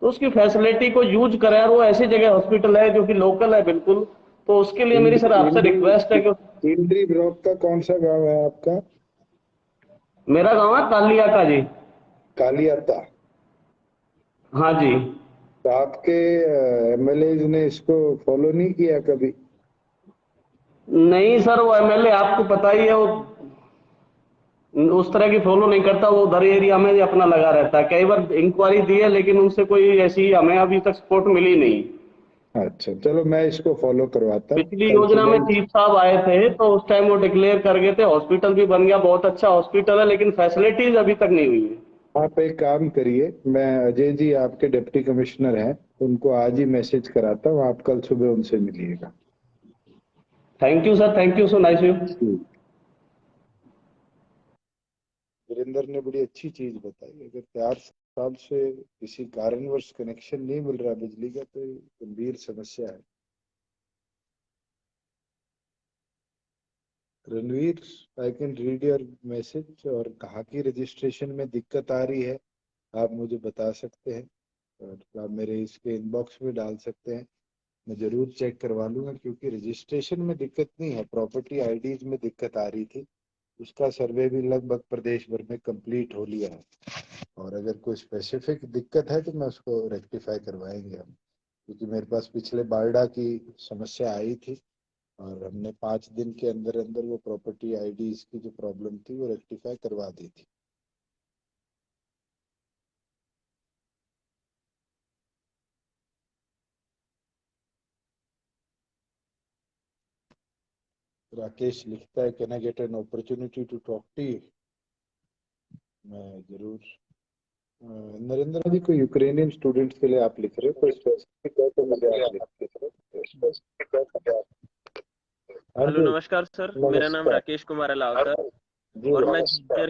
तो उसकी फैसिलिटी को यूज करें, और वो ऐसी जगह हॉस्पिटल है जो कि लोकल है बिल्कुल। तो उसके लिए मेरी सर आपसे रिक्वेस्ट है कि
इंद्री ब्लॉक का कौन सा गांव है आपका?
मेरा गांव है कालिया का जी।
कालियाता।
हाँ जी।
तो आपके एमएलए ने इसको फॉलो नहीं किया कभी?
नहीं सर, वो एमएलए आपको पता ही है, वो उस तरह की फॉलो नहीं करता, वो उधर एरिया में ही अपना लगा रहता है। कई बार इंक्वायरी दी है लेकिन उनसे कोई ऐसी हमें अभी तक सपोर्ट मिली नहीं।
अच्छा, चलो मैं इसको फॉलो करवाता हूँ
पिछली
कल
योजना में
सुबह।
चीफ साहब आए थे तो उस टाइम वो डिक्लेयर कर गए थे, हॉस्पिटल भी बन गया, बहुत अच्छा हॉस्पिटल है, लेकिन फैसिलिटीज अभी तक नहीं हुई है।
आप एक काम करिए, मैं अजय जी आपके डिप्टी कमिश्नर हैं, उनको आज ही मैसेज कराता हूँ, आप कल सुबह उनसे मिलिएगा।
Thank you sir, thank you so nice you.
Virendra ने बड़ी अच्छी चीज बताई। अगर 4 साल से किसी कारणवश कनेक्शन नहीं मिल रहा बिजली का, तो गंभीर समस्या है। Ranveer, I can read your message, और कहाँ की रजिस्ट्रेशन में दिक्कत आ रही है आप मुझे बता सकते हैं, और आप मेरे इसके इनबॉक्स में डाल सकते हैं। मैं जरूर चेक करवा लूंगा, क्योंकि रजिस्ट्रेशन में दिक्कत नहीं है, प्रॉपर्टी आईडीज में दिक्कत आ रही थी। उसका सर्वे भी लगभग प्रदेश भर में कंप्लीट हो लिया है, और अगर कोई स्पेसिफिक दिक्कत है तो मैं उसको रेक्टिफाई करवाएंगे हम, क्योंकि मेरे पास पिछले बारडा की समस्या आई थी, और हमने 5 दिन के अंदर अंदर वो प्रॉपर्टी आईडीज की जो प्रॉब्लम थी वो रेक्टिफाई करवा दी थी। राकेश लिखता है, can I get an opportunity to talk to you? मैं जरूर। नरेंद्र जी, को यूक्रेनियन स्टूडेंट्स के लिए आप लिख रहे हो, कोई स्पेसिफिक है तो मुझे आप लिख रहे हो?
हेलो नमस्कार सर, मेरा नाम
नमस्कार
राकेश कुमार अलावकर,
जी।
और मैं
नमस्कार।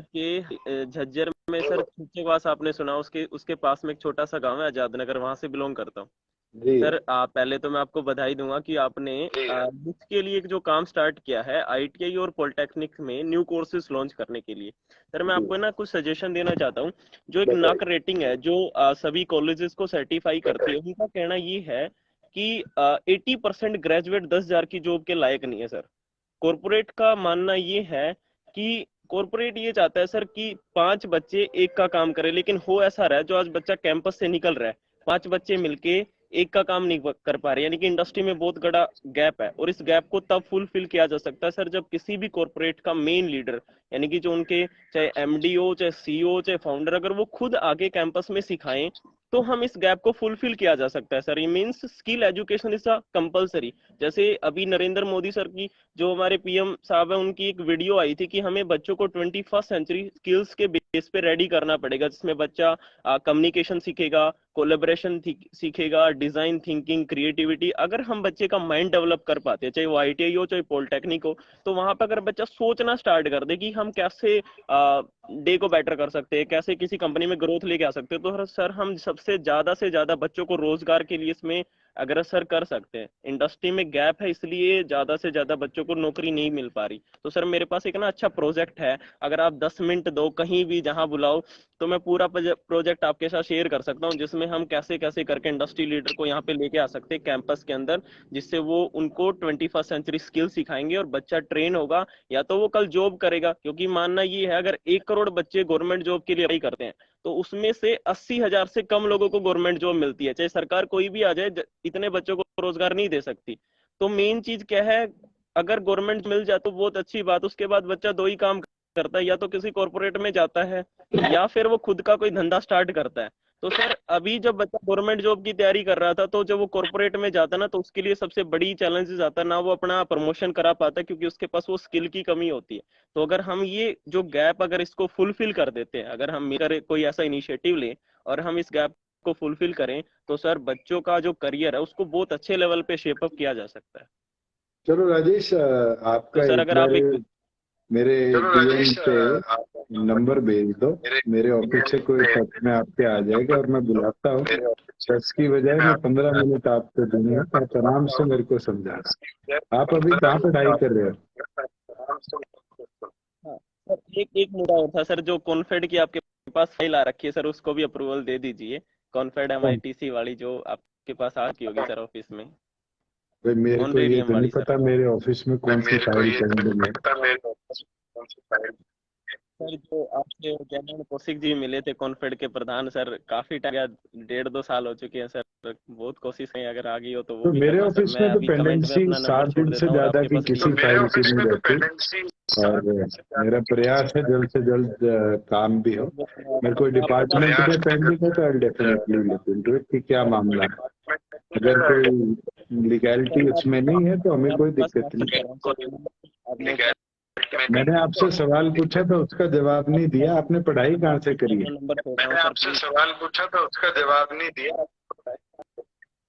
झज्जर में सर छुच्चे पास आपने सुना, उसके उसके पास में एक छोटा सा गांव है आजाद नगर, वहां से बिलोंग करता हूँ।
जी
सर पहले तो मैं आपको बधाई दूंगा कि आपने इसके लिए एक जो काम स्टार्ट किया है आईटीआई और पॉलिटेक्निक में न्यू कोर्सेज लॉन्च करने के लिए। सर मैं
जी
आपको ना कुछ सजेशन देना चाहता हूँ। जो एक
बताइए।
नक रेटिंग है जो सभी कॉलेजेस को सर्टिफाई करती है, उनका कहना ये है कि 80% ग्रेजुएट 10,000 की जॉब के लायक नहीं है सर। कॉरपोरेट का मानना ये है कि कॉरपोरेट ये चाहता है सर कि 5 बच्चे एक का काम करे, लेकिन हो ऐसा रहा है जो आज बच्चा कैंपस से निकल रहा है 5 बच्चे मिलके एक का काम नहीं कर पा रहे, यानी कि इंडस्ट्री में बहुत बड़ा गैप है। और इस गैप को तब फुलफिल किया जा सकता है सर जब किसी भी कॉरपोरेट का मेन लीडर, यानी कि जो उनके चाहे एमडी हो, चाहे सीईओ, चाहे फाउंडर, अगर वो खुद आगे कैंपस में सिखाएं तो हम इस गैप को फुलफिल किया जा सकता है सर। ये means skill education is a compulsory. जैसे अभी नरेंद्र मोदी सर की, जो हमारे पीएम साहब है, उनकी एक वीडियो आई थी कि हमें बच्चों को 21st सेंचुरी स्किल्स के बेस पे रेडी करना पड़ेगा, जिसमें बच्चा कम्युनिकेशन सीखेगा, कोलेबोरेशन सीखेगा, डिजाइन थिंकिंग, क्रिएटिविटी। अगर हम बच्चे का माइंड डेवलप कर पाते हैं, चाहे वो आईटीआई हो चाहे पॉलिटेक्निक हो, तो वहां पर अगर बच्चा सोचना स्टार्ट कर दे कि हम कैसे डे को बेटर कर सकते हैं, कैसे किसी कंपनी में ग्रोथ लेके आ सकते हैं, तो सर हम सबसे ज्यादा से ज्यादा बच्चों को रोजगार के लिए इसमें अग्रसर कर सकते हैं। इंडस्ट्री में गैप है, इसलिए ज्यादा से ज्यादा बच्चों को नौकरी नहीं मिल पा रही। तो सर मेरे पास एक ना अच्छा प्रोजेक्ट है, अगर आप 10 मिनट दो, कहीं भी जहां बुलाओ, तो मैं पूरा प्रोजेक्ट आपके साथ शेयर कर सकता हूँ, जिसमें हम कैसे कैसे करके इंडस्ट्री लीडर को यहाँ पे लेके आ सकते हैं कैंपस के अंदर, जिससे वो उनको 21st सेंचुरी स्किल सिखाएंगे और बच्चा ट्रेन होगा, या तो वो कल जॉब करेगा। क्योंकि मानना ये है, अगर 1 करोड़ बच्चे गवर्नमेंट जॉब के लिए अप्लाई करते हैं तो उसमें से 80,000 से कम लोगों को गवर्नमेंट जॉब मिलती है। चाहे सरकार कोई भी आ जाए, इतने बच्चों को रोजगार नहीं दे सकती। तो मेन चीज क्या है, अगर गवर्नमेंट मिल जाए तो बहुत अच्छी बात। उसके बाद बच्चा दो ही काम करता है, या तो किसी कॉर्पोरेट में जाता है या फिर वो खुद का कोई धंधा स्टार्ट करता है। तो सर अभी जब बच्चा गवर्नमेंट जॉब की तैयारी कर रहा था, तो जब वो कॉर्पोरेट में जाता ना, तो उसके लिए सबसे बड़ी चैलेंजेस आता ना, वो अपना प्रमोशन करा पाता क्योंकि उसके पास वो स्किल की कमी होती है। तो अगर हम ये जो गैप, अगर इसको फुलफिल कर देते हैं, अगर हम मिलकर कोई ऐसा इनिशिएटिव लें और हम इस गैप को फुलफिल करें, तो सर बच्चों का जो करियर है उसको बहुत अच्छे लेवल पे शेप अप किया जा सकता है।
चलो राजेश,
तो
आपका
सर
एक
अगर
बार
आप एक
मेरे डीएम पे नंबर भेज दो। मेरे ऑफिस से कोई टच में आपके आ जाएगा और मैं बुलाता हूँ। 10 की बजाय मैं 15 मिनट आपको दूंगा, आप आराम से मेरे को समझाना। आप अभी कहाँ पढ़ाई कर रहे हो?
हाँ, सर एक मुद्दा और था सर, जो कॉन्फेड की आपके पास फाइल आ रखी है सर, उसको भी अप्रूवल दे दीजिए। कॉन्फेड एमआईटीसी वाली जो आपके पास आ चुकी होगी सर ऑफिस में,
भाई मेरे को ये
ऑनरेरियम
तो नहीं
वाली सर।
पता मेरे ऑफिस में कौन सी फाइल पेंडिंग है।
सर जो आपके जैन कौशिक जी मिले थे कॉन्फेड के प्रधान सर, काफी टाइम, 1.5-2 साल हो चुके हैं सर। बहुत कोशिश है, अगर आ गई हो तो वो
तो
भी
मेरे
करना सर।
ऑफिस
मैं
में तो
अभी कमेंट में
पेंडेंसी
अपना नंबर
7
छोड़
दिन से
देता हूँ, अगर
ज्यादा
आपके
की
पास
किसी फाइल की नहीं रहती। और मेरा प्रयास है जल्द से जल्द काम भी हो। मेरे को
आपके पास
डिपार्टमेंट में पेंडिंग है तो I definitely look into it कि क्या मामला है। अगर कोई लीगैलिटी
सर
उसमें नहीं है तो हमें
मैं
कोई
आपके पास
दिक्कत
मैसेज
नहीं।
कर रहा हूँ सर, आप नोट
मैंने आपसे सवाल पूछा था उसका जवाब नहीं दिया, आपने पढ़ाई कहाँ से करी है?
अपना नंबर छोड़ रहा हूँ सर, प्लीज।
सवाल पूछा था उसका जवाब नहीं दिया।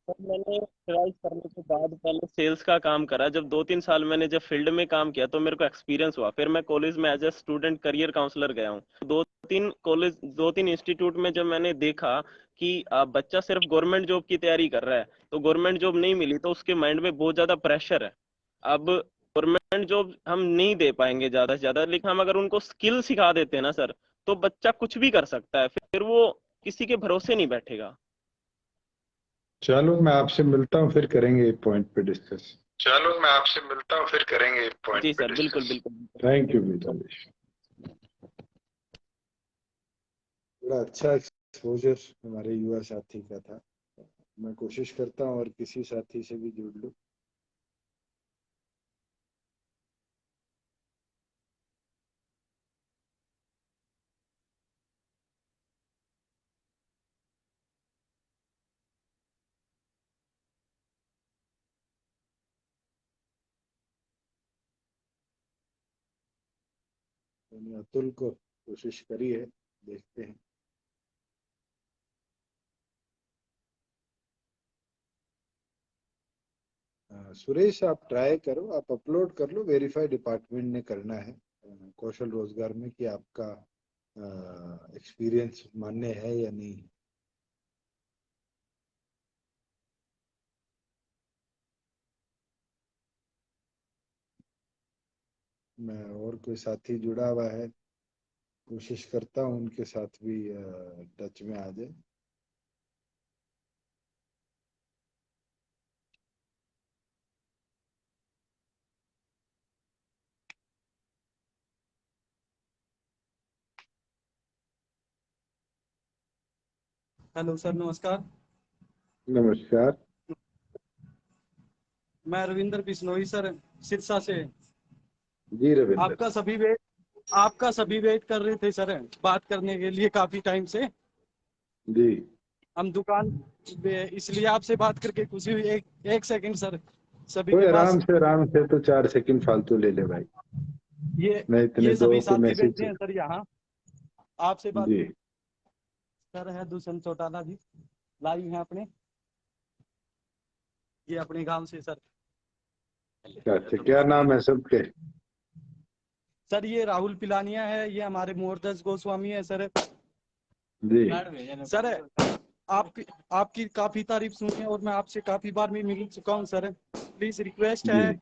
सर मैंने ट्वेल्थ करने के बाद पहले सेल्स का काम करा। जब 2-3 साल मैंने जब फील्ड में काम किया तो मेरे को एक्सपीरियंस हुआ। फिर मैं कॉलेज में as a student career counsellor गया हूँ। 2-3 इंस्टीट्यूट में जब मैंने देखा कि बच्चा सिर्फ गवर्नमेंट जॉब की तैयारी कर रहा है, तो गवर्नमेंट जॉब नहीं मिली तो उसके माइंड में बहुत ज्यादा प्रेशर है। अब गवर्नमेंट जॉब हम नहीं दे पाएंगे ज्यादा से ज्यादा, लेकिन हम अगर उनको स्किल सिखा देते हैं ना सर, तो बच्चा कुछ भी कर सकता है। फिर वो किसी के भरोसे नहीं बैठेगा।
चलो मैं आपसे मिलता हूँ, फिर करेंगे एक पॉइंट पे डिस्कस। चलो मैं आपसे मिलता हूँ, फिर करेंगे एक पॉइंट
जी
पे
सर, बिल्कुल
डिस्कस।
बिल्कुल बिल्कुल।
Thank you Mitali. बड़ा अच्छा एक्सपोजर हमारे युवा साथी का था। मैं कोशिश करता हूँ और किसी साथी से भी जुड़ लूँ। मैंने अतुल को कोशिश करी है, देखते हैं। सुरेश आप ट्राई करो, आप अपलोड कर लो, वेरीफाई डिपार्टमेंट ने करना है कौशल रोजगार में कि आपका एक्सपीरियंस मान्य है या नहीं। मैं और कोई साथी जुड़ा हुआ है, कोशिश करता हूँ उनके साथ भी टच में आ जाए।
हेलो सर, नमस्कार।
नमस्कार।
मैं रविंद्र बिश्नोई सर, सिरसा से।
जी रविंद्र।
आपका सभी वेट कर रहे थे सर, बात करने के लिए काफी टाइम से।
जी
हम दुकान पे, इसलिए आपसे बात करके खुशी हुई। एक सेकंड सर, सभी
कोई
के पास
आराम से तो 4 सेकंड फालतू ले ले भाई।
ये
मैं इतने
ये
लोगों
सभी
को
साथी
मैसेज।
बैठे हैं सर यहाँ। आपसे बात
जी
कर रहे हैं दुष्यंत चौटाला जी, लाइव हैं अपने, ये अपने गांव से सर।
अच्छा, क्या नाम है सबके?
सर ये राहुल पिलानिया है, ये हमारे मोहरदास गोस्वामी है सर।
जी
सर आपकी काफी तारीफ सुनी है और मैं आपसे काफी बार भी मिल चुका हूँ सर। प्लीज रिक्वेस्ट
जी।
है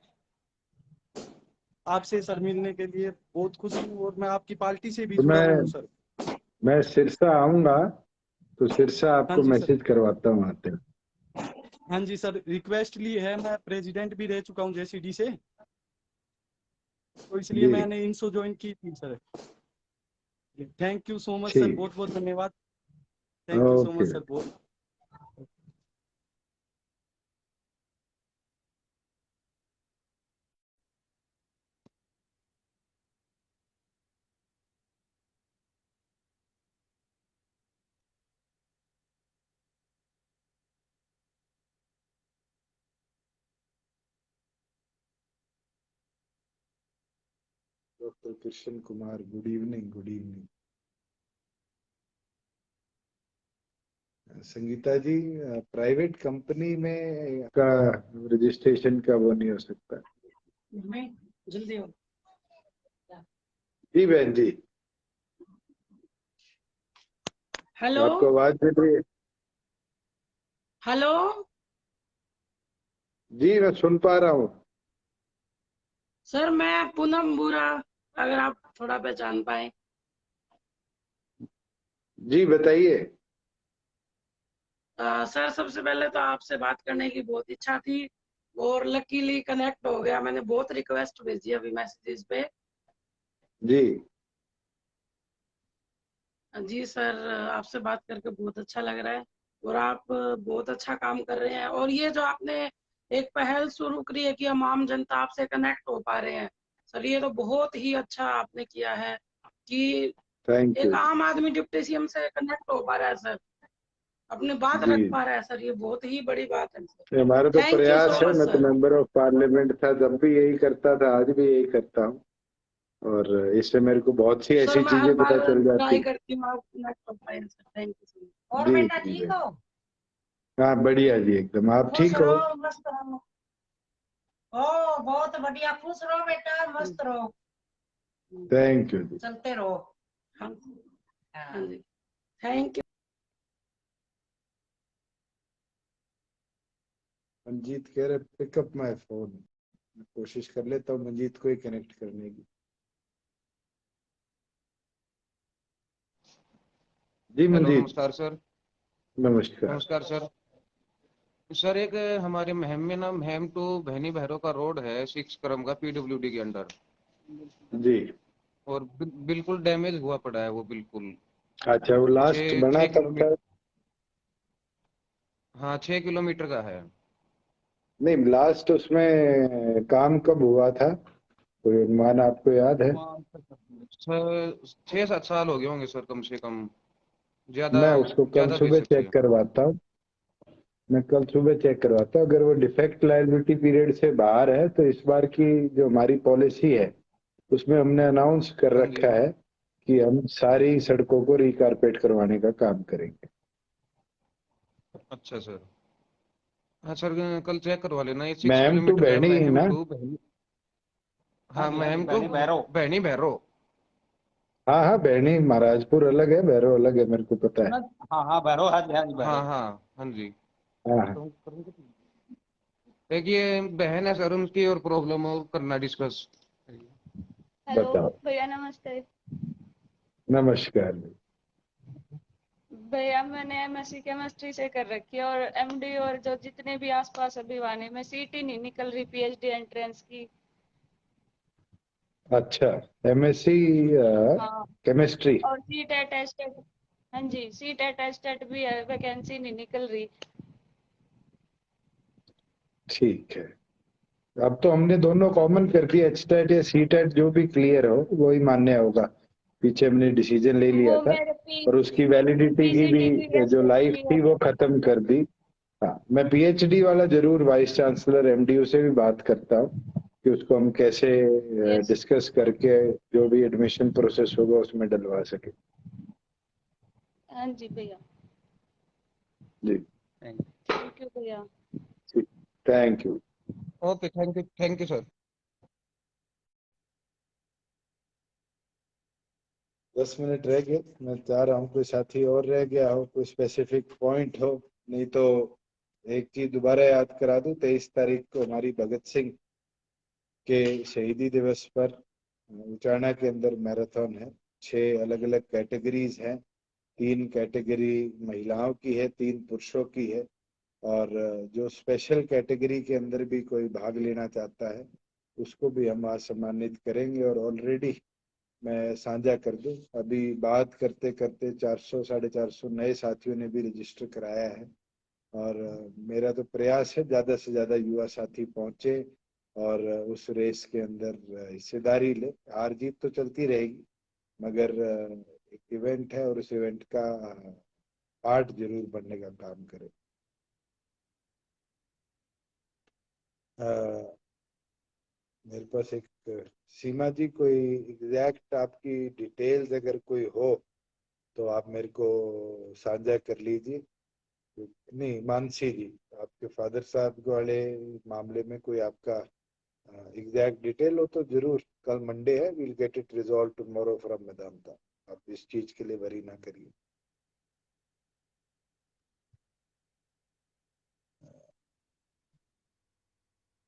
आपसे सर मिलने के लिए, बहुत खुशी हूँ और मैं आपकी पार्टी से भी
तो
जुड़ा हुआ हूँ सर।
मैं सिरसा आऊंगा तो सिरसा
हाँ
आपको
जी सर,
मैसेज करवाता हूँ आते हैं।
हाँ जी सर, रिक्वेस्ट ली है। मैं प्रेसिडेंट भी रह चुका हूँ जेसीडी से, तो इसलिए
जी
मैंने इनसो ज्वाइन की थी sir. Thank you so much sir,
ठीक।
बहुत बहुत धन्यवाद। Thank you so
okay.
Much sir, बहुत।
Doctor Krishna Kumar, good evening. Good evening Sangeeta ji. Private company में का रजिस्ट्रेशन का वो नहीं हो सकता।
नहीं, जल्दी हो।
जी बहन जी,
हेलो
आपको आवाज मिल रही है?
हेलो
जी मैं सुन पा रहा हूँ।
सर, मैं पूनम बुरा, अगर आप थोड़ा पहचान पाए।
जी बताइए।
सर, सबसे पहले तो आपसे बात करने की बहुत इच्छा थी और लकीली कनेक्ट हो गया। मैंने बहुत रिक्वेस्ट भेजी अभी मैसेजेस पे।
जी
जी सर, आपसे बात करके बहुत अच्छा लग रहा है और आप बहुत अच्छा काम कर रहे हैं। और ये जो आपने एक पहल शुरू करी है कि हम आम जनता आपसे कनेक्ट हो पा रहे हैं सर, ये तो बहुत ही अच्छा आपने किया है कि
थैंक
एक
यू।
आम आदमी डिप्टी सीएम से कनेक्ट हो पा रहा है सर, अपनी बात
जी
रख पा रहा है सर, ये बहुत ही बड़ी बात है
ये
सर।
हमारा तो
थैंक यू
प्रयास
सो
है।
मच
मैं तो
सर।
मेंबर ऑफ पार्लियामेंट था तब भी यही करता था, आज भी यही करता हूँ। और इससे मेरे को बहुत सी
सर
ऐसी
मैं हर
चीजें पता
बार
चल
ट्राई
जाती।
करती हूँ, आप कनेक्ट हो पाए सर। Thank you sir. और
जी
बेटा
जी
ठीक
बहन।
हो?
हाँ बढ़िया जी, एकदम। आप
खुश
ठीक हो?
रहो, मस्त रहो। ओ बहुत बढ़िया, खुश रहो बेटा, मस्त रहो,
थैंक यू जी।
चलते रहो। हाँ हाँ जी, थैंक यू।
मंजीत कह रहे पिकअप माय फोन। मैं कोशिश कर लेता हूँ मंजीत को ही कनेक्ट करने की। जी
हेलो,
मंजीत।
नमस्कार सर।
नमस्कार।
नमस्कार सर। सर एक हमारे महम में ना, महम टू भैनी भैरव का रोड है 6 क्रम का, पीडब्ल्यूडी के अंडर।
जी
और बिल्कुल डैमेज हुआ पड़ा है वो, बिल्कुल
अच्छा, वो लास्ट
छः
बना
छः
तब
किलोमीटर
था?
हाँ 6 किलोमीटर का है।
नहीं, लास्ट उसमें काम कब हुआ था, कोई अनुमान आपको याद है?
6-7 साल हो गए होंगे सर, कम से कम। ज्यादा
मैं उसको कल
ज्यादा भी हो
सुबह
सकते
चेक
हैं।
करवाता हूँ। मैं कल सुबह चेक करवाता हूँ। अगर वो डिफेक्ट लायबिलिटी पीरियड से बाहर है तो इस बार की जो हमारी पॉलिसी है उसमें हमने अनाउंस कर
हाँ जी।
रखा है कि हम सारी सड़कों को रिकारपेट करवाने का काम करेंगे।
अच्छा सर। हाँ सर, कल चेक करवा लेना। ये सिक्स
महम टू
किलोमीटर का है,
बहनी
महम
ना?
टू भैनी। हाँ महम टू भैनी भैरव।
हाँ हाँ, बहनी महाराजपुर अलग है, भैरव अलग है, मेरे को पता है।
हाँ हाँ हाँ जी।
हाँ हाँ।
एक ये बहन है सर, उनकी और प्रॉब्लम हो करना डिस्कस।
हेलो
बताओ।
भैया, नमस्ते।
नमस्कार।
भैया मैंने एमएससी केमिस्ट्री से कर रखी है और एमडी और जो जितने भी आसपास अभी वाले में सीट ही नहीं निकल रही पीएचडी एंट्रेंस की।
अच्छा, एमएससी
हाँ,
केमिस्ट्री।
और सीट अटेस्टेड। हाँ जी, सीट अटेस्टेड भी है, वैकेंसी नहीं निकल रही।
ठीक है, अब तो हमने दोनों कॉमन कर दिया, एचटेट या सीटेट जो भी क्लियर हो वही मान्य होगा। पीछे हमने डिसीजन ले लिया
वो
था
मेरे
और उसकी वैलिडिटी की
पीसीटी
भी जो
भी
लाइफ थी
क्लियर
वो
है।
खत्म कर दी। हाँ, मैं पीएचडी वाला जरूर वाइस चांसलर एमडीयू से भी बात करता हूँ कि उसको हम कैसे
यस।
डिस्कस करके जो भी एडमिशन प्रोसेस होगा उसमें डलवा सके।
हाँ जी भैया,
जी,
थैंक यू भैया।
Thank you.
Okay, thank you sir.
10 minute रह गए, मैं चाह रहा हूँ कोई साथी और रह गया हो, कोई स्पेसिफिक पॉइंट हो, नहीं तो एक चीज दोबारा याद करा दूं। 23 तारीख को हमारी भगत सिंह के शहीदी दिवस पर उचाना के अंदर मैराथन है। 6 अलग अलग कैटेगरीज हैं। 3 कैटेगरी महिलाओं की है, 3 पुरुषों की है। और जो स्पेशल कैटेगरी के अंदर भी कोई भाग लेना चाहता है उसको भी हम आज सम्मानित करेंगे। और ऑलरेडी मैं साझा कर दूं, अभी बात करते करते 400 450 नए साथियों ने भी रजिस्टर कराया है। और मेरा तो प्रयास है ज्यादा से ज्यादा युवा साथी पहुंचे और उस रेस के अंदर हिस्सेदारी ले। हार जीत तो चलती रहेगी, मगर एक इवेंट है और उस इवेंट का पार्ट जरूर बनने का काम करें। मेरे पास एक सीमा जी, कोई एग्जैक्ट आपकी डिटेल्स अगर कोई हो तो आप मेरे को साझा कर लीजिए। नहीं, मानसी जी, आपके फादर साहब वाले मामले में कोई आपका एग्जैक्ट डिटेल हो तो जरूर, कल मंडे है, will get it resolve tomorrow from Medanta. आप इस चीज के लिए वरी ना करिए।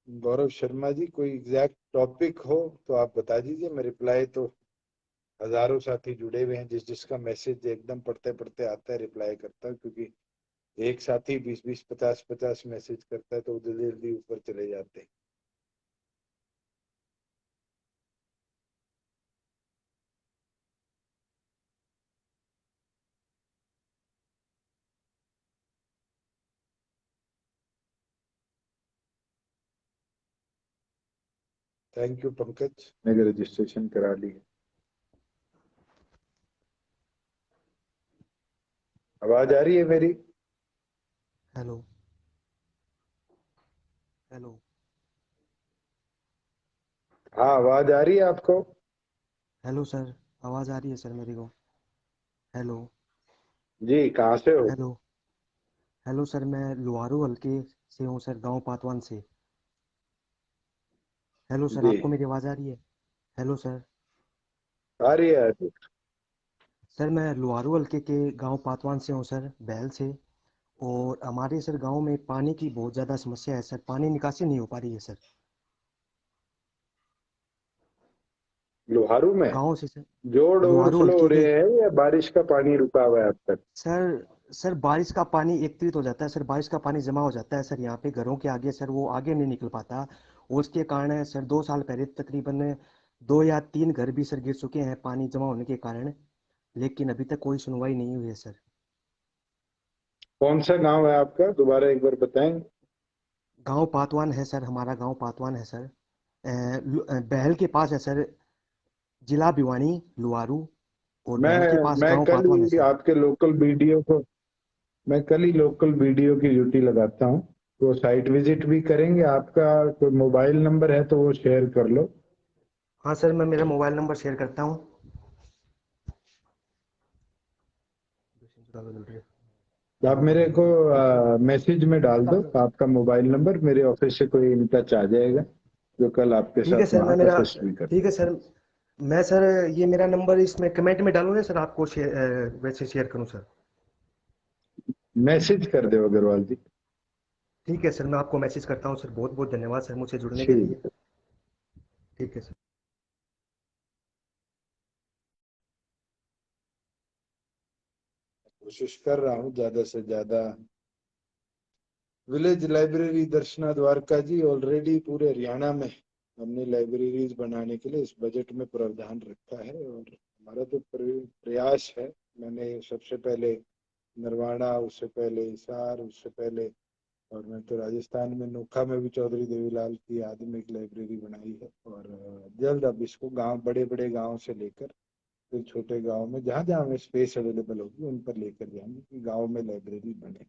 गौरव शर्मा जी, कोई एग्जैक्ट टॉपिक हो तो आप बता दीजिए। मैं रिप्लाई तो, हजारों साथी जुड़े हुए हैं, जिस जिसका मैसेज एकदम पढ़ते पढ़ते आता है रिप्लाई करता हूँ, क्योंकि एक साथी 20-20 50-50 मैसेज करता है तो जल्दी जल्दी ऊपर चले जाते हैं। थैंक यू पंकज, मैंने रजिस्ट्रेशन करा ली है। आवाज आ रही है मेरी?
Hello hello.
हाँ, आवाज आ रही है आपको?
हेलो सर, आवाज़ आ रही है सर मेरे को। हेलो
जी, कहाँ से हो?
हेलो। हेलो सर, मैं लुहारू हल्के से हूँ सर, गांव पातवान से। हेलो सर,
जी,
आपको मेरी आवाज़ आ रही है? Hello sir.
आ रही है।
सर मैं लुहारू हल्के के गांव पातवान से हूँ सर, बैल से। और हमारे सर गांव में पानी की बहुत ज़्यादा समस्या है सर, पानी निकासी नहीं हो पा रही है सर
लोहारू में
गांव से सर।
जोड़
लुहारू
ओवरफ्लो हो
हल्के के
रहे हैं या बारिश का पानी रुका हुआ है अब तक?
सर बारिश का पानी एकत्रित हो जाता है सर, बारिश का पानी जमा हो जाता है सर यहाँ पे घरों के आगे सर, वो आगे नहीं निकल पाता। और उसके कारण सर 2 साल पहले तकरीबन 2 या 3 घर भी सर गिर चुके हैं पानी जमा होने के कारण, लेकिन अभी तक कोई सुनवाई नहीं हुई है सर।
कौन सा गांव है आपका, दोबारा एक बार बताएंगे?
गांव पातवान है सर, हमारा गांव पातवान है सर। बहल के पास है सर, जिला भिवानी लुहारू। और बहल के पास
मैं
गांव
कल
पातवान है
ही
सर।
आपके लोकल वीडियो को, मैं कल ही लोकल वीडियो की ड्यूटी लगाता हूँ, तो साइट विजिट भी करेंगे। आपका कोई मोबाइल नंबर है तो वो शेयर कर लो।
हाँ सर, मैं मेरा मोबाइल नंबर शेयर करता हूँ।
आप मेरे को मैसेज में डाल दो आपका मोबाइल नंबर, मेरे ऑफिस से कोई इन टच आ जाएगा जो कल आपके
ठीक है
साथ
सर,
वहां
मैं
पर
मेरा
असिस्ट भी कर।
ठीक है सर, मैं सर ये मेरा नंबर इसमें कमेंट में डालूंगा सर, आपको वैसे शेयर करूं सर?
मैसेज कर दो अग्रवाल जी।
ठीक है सर, मैं आपको मैसेज करता हूं सर। बहुत बहुत धन्यवाद सर मुझसे जुड़ने के लिए।
ठीक है।
ठीक है सर।
कोशिश कर रहा हूँ ज्यादा से ज्यादा विलेज लाइब्रेरी दर्शना द्वारका जी ऑलरेडी पूरे हरियाणा में हमने लाइब्रेरीज बनाने के लिए इस बजट में प्रावधान रखा है और हमारा तो प्रयास है। मैंने सबसे पहले नरवाड़ा, उससे पहले हिसार, उससे पहले और मैं तो राजस्थान में नोखा में भी चौधरी देवीलाल की आदमिक लाइब्रेरी बनाई है और जल्द अब इसको गांव, बड़े बड़े गांव से लेकर फिर छोटे गांव में जहां जहां हमें स्पेस अवेलेबल होगी उन पर लेकर जाएंगे कि गांव में लाइब्रेरी बने।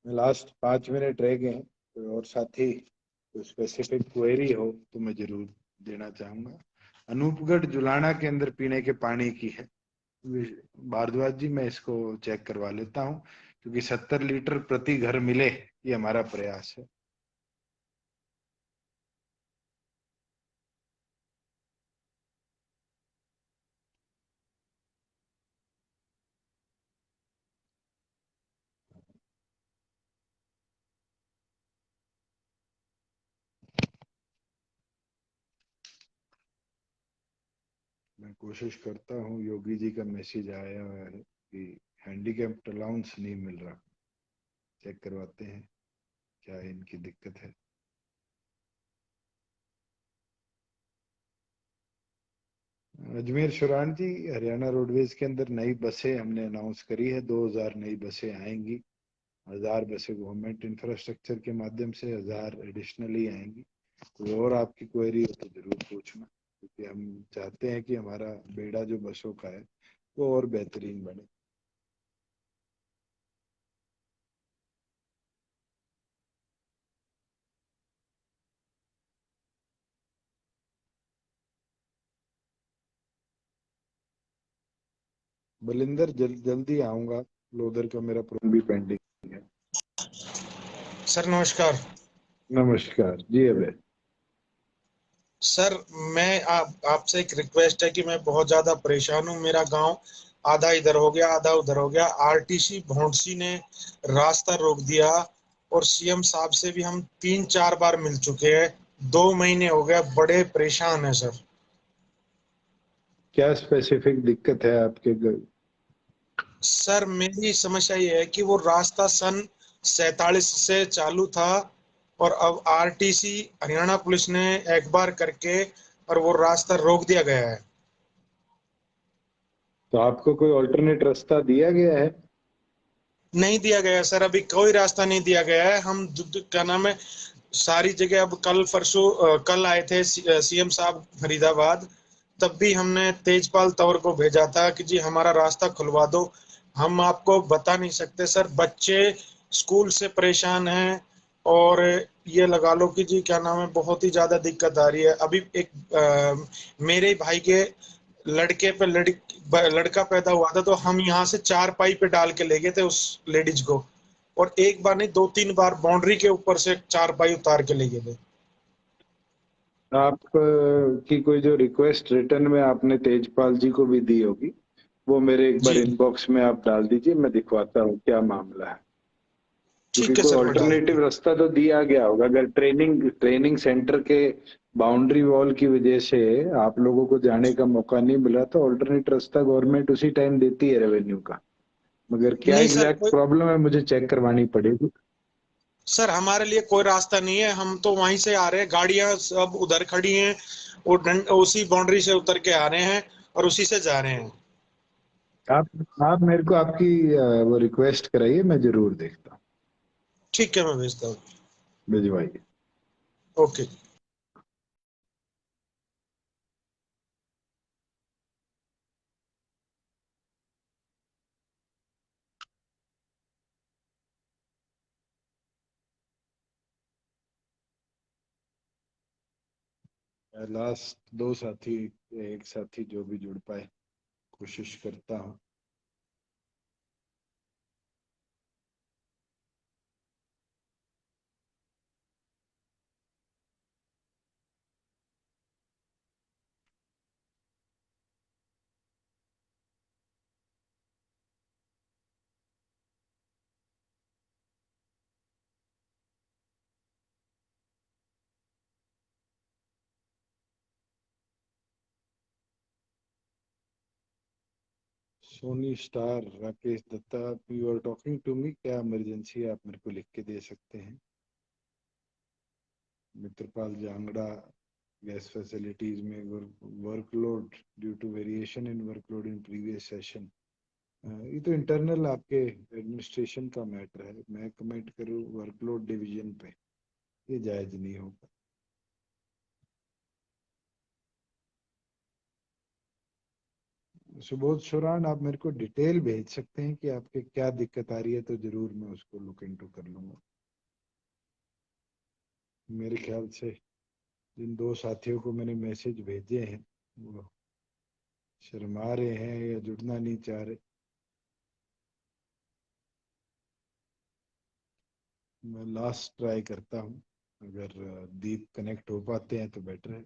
लास्ट 5 मिनट रह गए हैं, कोई और साथी तो स्पेसिफिक क्वेरी हो तो मैं जरूर देना चाहूंगा। अनूपगढ़ जुलाना के अंदर पीने के पानी की है भारद्वाज जी, मैं इसको चेक करवा लेता हूँ क्योंकि 70 लीटर प्रति घर मिले ये हमारा प्रयास है। मैं कोशिश करता हूँ, योगी जी का मैसेज आया हुआ है कि हैंडीकैप्ड अलाउंस नहीं मिल रहा, चेक करवाते हैं क्या इनकी दिक्कत है। अजमेर शुरान जी, हरियाणा रोडवेज के अंदर नई बसें हमने अनाउंस करी है, 2000 नई बसें आएंगी। 1000 बसें गवर्नमेंट इंफ्रास्ट्रक्चर के माध्यम से, 1000 एडिशनली आएंगी। कोई और आपकी क्वेरी हो तो जरूर पूछना क्योंकि हम चाहते हैं कि हमारा बेड़ा जो बसों का है वो और बेहतरीन बने। बलिंदर जल्दी आऊंगा, लोधर का मेरा प्रोग्राम भी पेंडिंग है।
सर नमस्कार।
नमस्कार जी। अबे
सर मैं आपसे एक रिक्वेस्ट है कि मैं बहुत ज्यादा परेशान हूँ। मेरा गांव आधा इधर हो गया आधा उधर हो गया। आरटीसी भौंडसी ने रास्ता रोक दिया और सीएम साहब से भी हम 3-4 बार मिल चुके हैं। 2 महीने हो गया, बड़े परेशान है सर।
क्या स्पेसिफिक दिक्कत है आपके घर?
सर मेरी समस्या ये है कि वो रास्ता सन 47 से चालू था और अब आरटीसी हरियाणा पुलिस ने एक बार करके और वो रास्ता रोक दिया गया है।
तो आपको कोई ऑल्टरनेट रास्ता दिया गया है?
नहीं दिया गया सर, अभी कोई रास्ता नहीं दिया गया है। हम क्या नाम है, सारी जगह अब कल परसों कल आए थे सीएम साहब फरीदाबाद, तब भी हमने तेजपाल तंवर को भेजा था कि जी हमारा रास्ता खुलवा दो। हम आपको बता नहीं सकते सर, बच्चे स्कूल से परेशान हैं और ये लगा लो कि जी क्या नाम है, बहुत ही ज्यादा दिक्कत आ रही है। अभी एक मेरे भाई के लड़के पे लड़का पैदा हुआ था तो हम यहाँ से 4 पाई पे डाल के ले गए थे उस लेडीज को, और एक बार नहीं 2-3 बार बाउंड्री के ऊपर से 4 पाई उतार के ले गए थे।
आप की कोई जो रिक्वेस्ट रिटर्न में आपने तेजपाल जी को भी दी होगी वो मेरे एक बार इनबॉक्स में आप डाल दीजिए, मैं दिखवाता हूँ क्या मामला है। क्योंकि
ठीक है
कोई
सर, मैं डाल
ऑल्टरनेटिव रास्ता तो दिया गया होगा। अगर ट्रेनिंग सेंटर के बाउंड्री वॉल की वजह से आप लोगों को जाने का मौका नहीं मिला तो ऑल्टरनेट रास्ता गवर्नमेंट उसी टाइम देती है रेवेन्यू का, मगर क्या
नहीं सर,
एग्जैक्ट प्रॉब्लम है मुझे चेक करवानी पड़ेगी।
सर हमारे लिए कोई रास्ता नहीं है, हम तो वहीं से आ रहे हैं, गाड़ियां सब उधर खड़ी हैं और उसी बाउंड्री से उतर के आ रहे हैं और उसी से जा रहे हैं।
आप मेरे को आपकी वो रिक्वेस्ट कराइए, मैं जरूर देखता हूँ।
ठीक है, मैं भेजता हूँ।
भिजवाइए।
ओके।
लास्ट 2 साथी, एक साथी जो भी जुड़ पाए, कोशिश करता हूँ।
Soni star Rakesh Datta, you are talking to me, क्या इमरजेंसी है आप मेरे को लिख के दे सकते हैं। मित्रपाल जांगड़ा, गैस फैसिलिटीज में workload due to variation in workload in previous session. ये तो इंटरनल आपके एडमिनिस्ट्रेशन का मैटर है, मैं कमेंट करूँ वर्कलोड डिवीजन पे, ये जायज नहीं होगा। सुबोध सोरान, आप मेरे को डिटेल भेज सकते हैं कि आपके क्या दिक्कत आ रही है, तो जरूर मैं उसको लुक इनटू कर लूंगा। मेरे ख्याल से जिन 2 साथियों को मैंने मैसेज भेजे हैं वो शर्मा रहे हैं या जुड़ना नहीं चाह रहे। मैं लास्ट ट्राई करता हूँ, अगर दीप कनेक्ट हो पाते हैं तो बेटर है।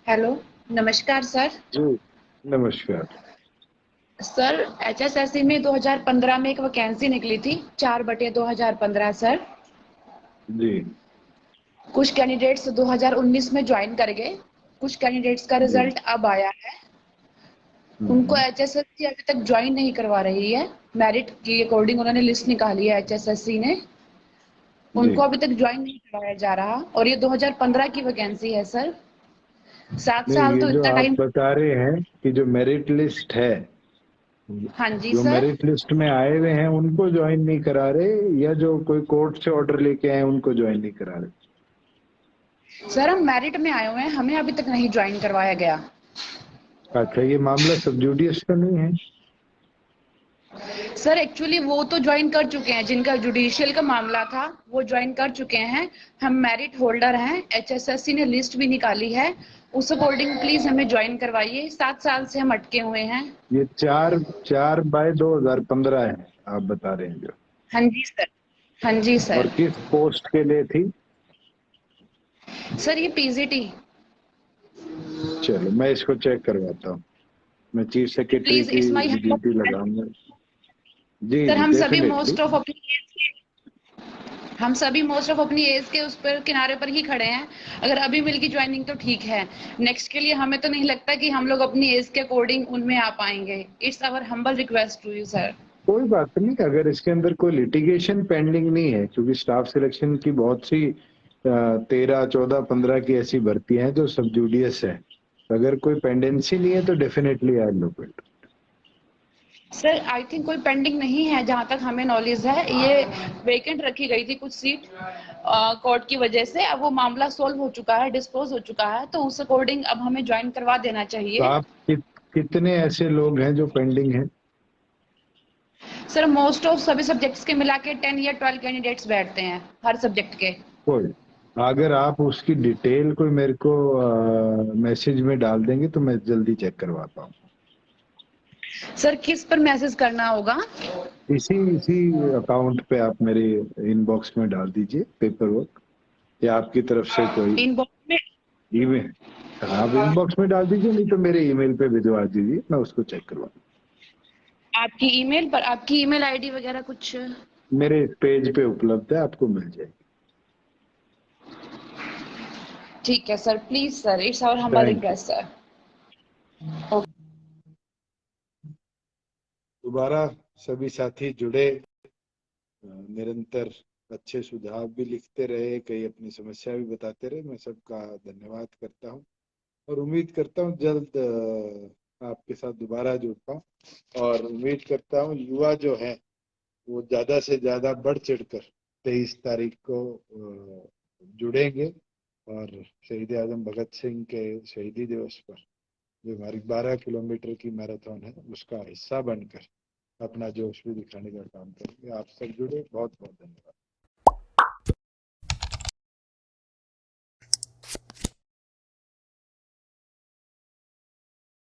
हेलो, नमस्कार सर।
जी नमस्कार।
सर एचएसएससी में 2015 में एक वैकेंसी निकली थी 4/2015 सर।
जी।
कुछ कैंडिडेट्स 2019 में ज्वाइन कर गए, कुछ कैंडिडेट्स का रिजल्ट अब आया है। उनको एचएसएससी अभी तक ज्वाइन नहीं करवा रही है। मेरिट के अकॉर्डिंग उन्होंने लिस्ट निकाली है एचएसएससी ने, उनको अभी तक ज्वाइन नहीं करवाया जा रहा। और ये 2015 की वैकेंसी है सर। 7
नहीं,
साल
ये
तो
जो
इतना
आप
टाइम।
बता रहे हैं कि जो मेरिट लिस्ट है,
हाँ जी
जो
सर।
मेरिट लिस्ट में आए हुए हैं उनको ज्वाइन नहीं करा रहे, या जो कोई कोर्ट से ऑर्डर लेके आए उनको ज्वाइन नहीं करा रहे?
सर हम मेरिट में आए हुए हैं, हमें अभी तक नहीं ज्वाइन करवाया गया।
अच्छा, ये मामला सब जुडिशियल का नहीं है?
सर एक्चुअली वो तो ज्वाइन कर चुके हैं, जिनका जुडिशियल का मामला था वो ज्वाइन कर चुके हैं। हम मेरिट होल्डर हैं, एचएसएससी ने लिस्ट भी निकाली है, उस अकॉर्डिंग प्लीज हमें ज्वाइन करवाइए। 7 साल से हम अटके हुए हैं।
ये 4/2015 है आप बता रहे हैं जो?
हाँ जी सर। हाँ जी सर।
और किस पोस्ट के लिए थी?
सर ये पीजीटी।
चलो मैं इसको चेक करवाता हूँ, मैं चीफ सेक्रेटरी
प्लीज
की
इट्स माय
ड्यूटी लगाऊंगा। जी
सर
जी
हम सभी मोस्ट ऑफ अपनी एज के उस पर किनारे पर ही खड़े हैं। अगर अभी मिल की ज्वाइनिंग तो ठीक है, नेक्स्ट के लिए हमें तो नहीं लगता कि हम लोग अपनी एज के अकॉर्डिंग उनमें आ पाएंगे। It's our humble request to you sir.
कोई बात नहीं, अगर इसके अंदर कोई लिटिगेशन पेंडिंग नहीं है, क्योंकि स्टाफ सिलेक्शन की बहुत सी 13, 14, 15 की ऐसी भर्तियां हैं जो सब जुडियस है। अगर कोई पेंडेंसी नहीं है तो definitely I look it.
Sir I think कोई पेंडिंग नहीं है, जहां तक हमें नॉलेज है। ये वेकेंट रखी गई थी कुछ सीट कोर्ट की वजह से, अब वो मामला सोल्व हो चुका है, डिस्पोज हो चुका है, तो उस अकॉर्डिंग अब हमें ज्वाइन करवा देना
तो
चाहिए।
आप कितने ऐसे लोग हैं जो पेंडिंग हैं?
सर मोस्ट ऑफ सभी सब्जेक्ट्स के मिला के 10 या 12 कैंडिडेट्स बैठते हैं हर सब्जेक्ट के।
कोई, अगर आप उसकी डिटेल कोई मेरे को मैसेज में डाल देंगे तो मैं जल्दी चेक करवा पाऊँ।
सर किस पर मैसेज करना होगा?
इसी अकाउंट पे आप मेरे इनबॉक्स में डाल दीजिए पेपर वर्क, या आपकी तरफ से कोई
इनबॉक्स में?
ईमेल, आप इनबॉक्स में डाल दीजिए, नहीं तो मेरे ईमेल पे भिजवा दीजिए, मैं उसको चेक करवा।
आपकी ईमेल पर, आपकी ईमेल आईडी वगैरह कुछ?
मेरे पेज पे उपलब्ध है, आपको मिल जाएगी।
ठीक है sir, please sir, it's our humble request sir.
दोबारा सभी साथी जुड़े, निरंतर अच्छे सुझाव भी लिखते रहे, कई अपनी समस्या भी बताते रहे, मैं सबका धन्यवाद करता हूँ और उम्मीद करता हूँ जल्द आपके साथ दोबारा जुड़ पाऊँ। और उम्मीद करता हूँ युवा जो है वो ज्यादा से ज्यादा बढ़ चढ़कर 23 तारीख को जुड़ेंगे और शहीद आजम भगत सिंह के शहीदी दिवस पर जो हमारी 12 किलोमीटर की मैराथन है उसका हिस्सा बनकर अपना जोश भी दिखाने का काम करेंगे। आप सब जुड़े, बहुत बहुत धन्यवाद।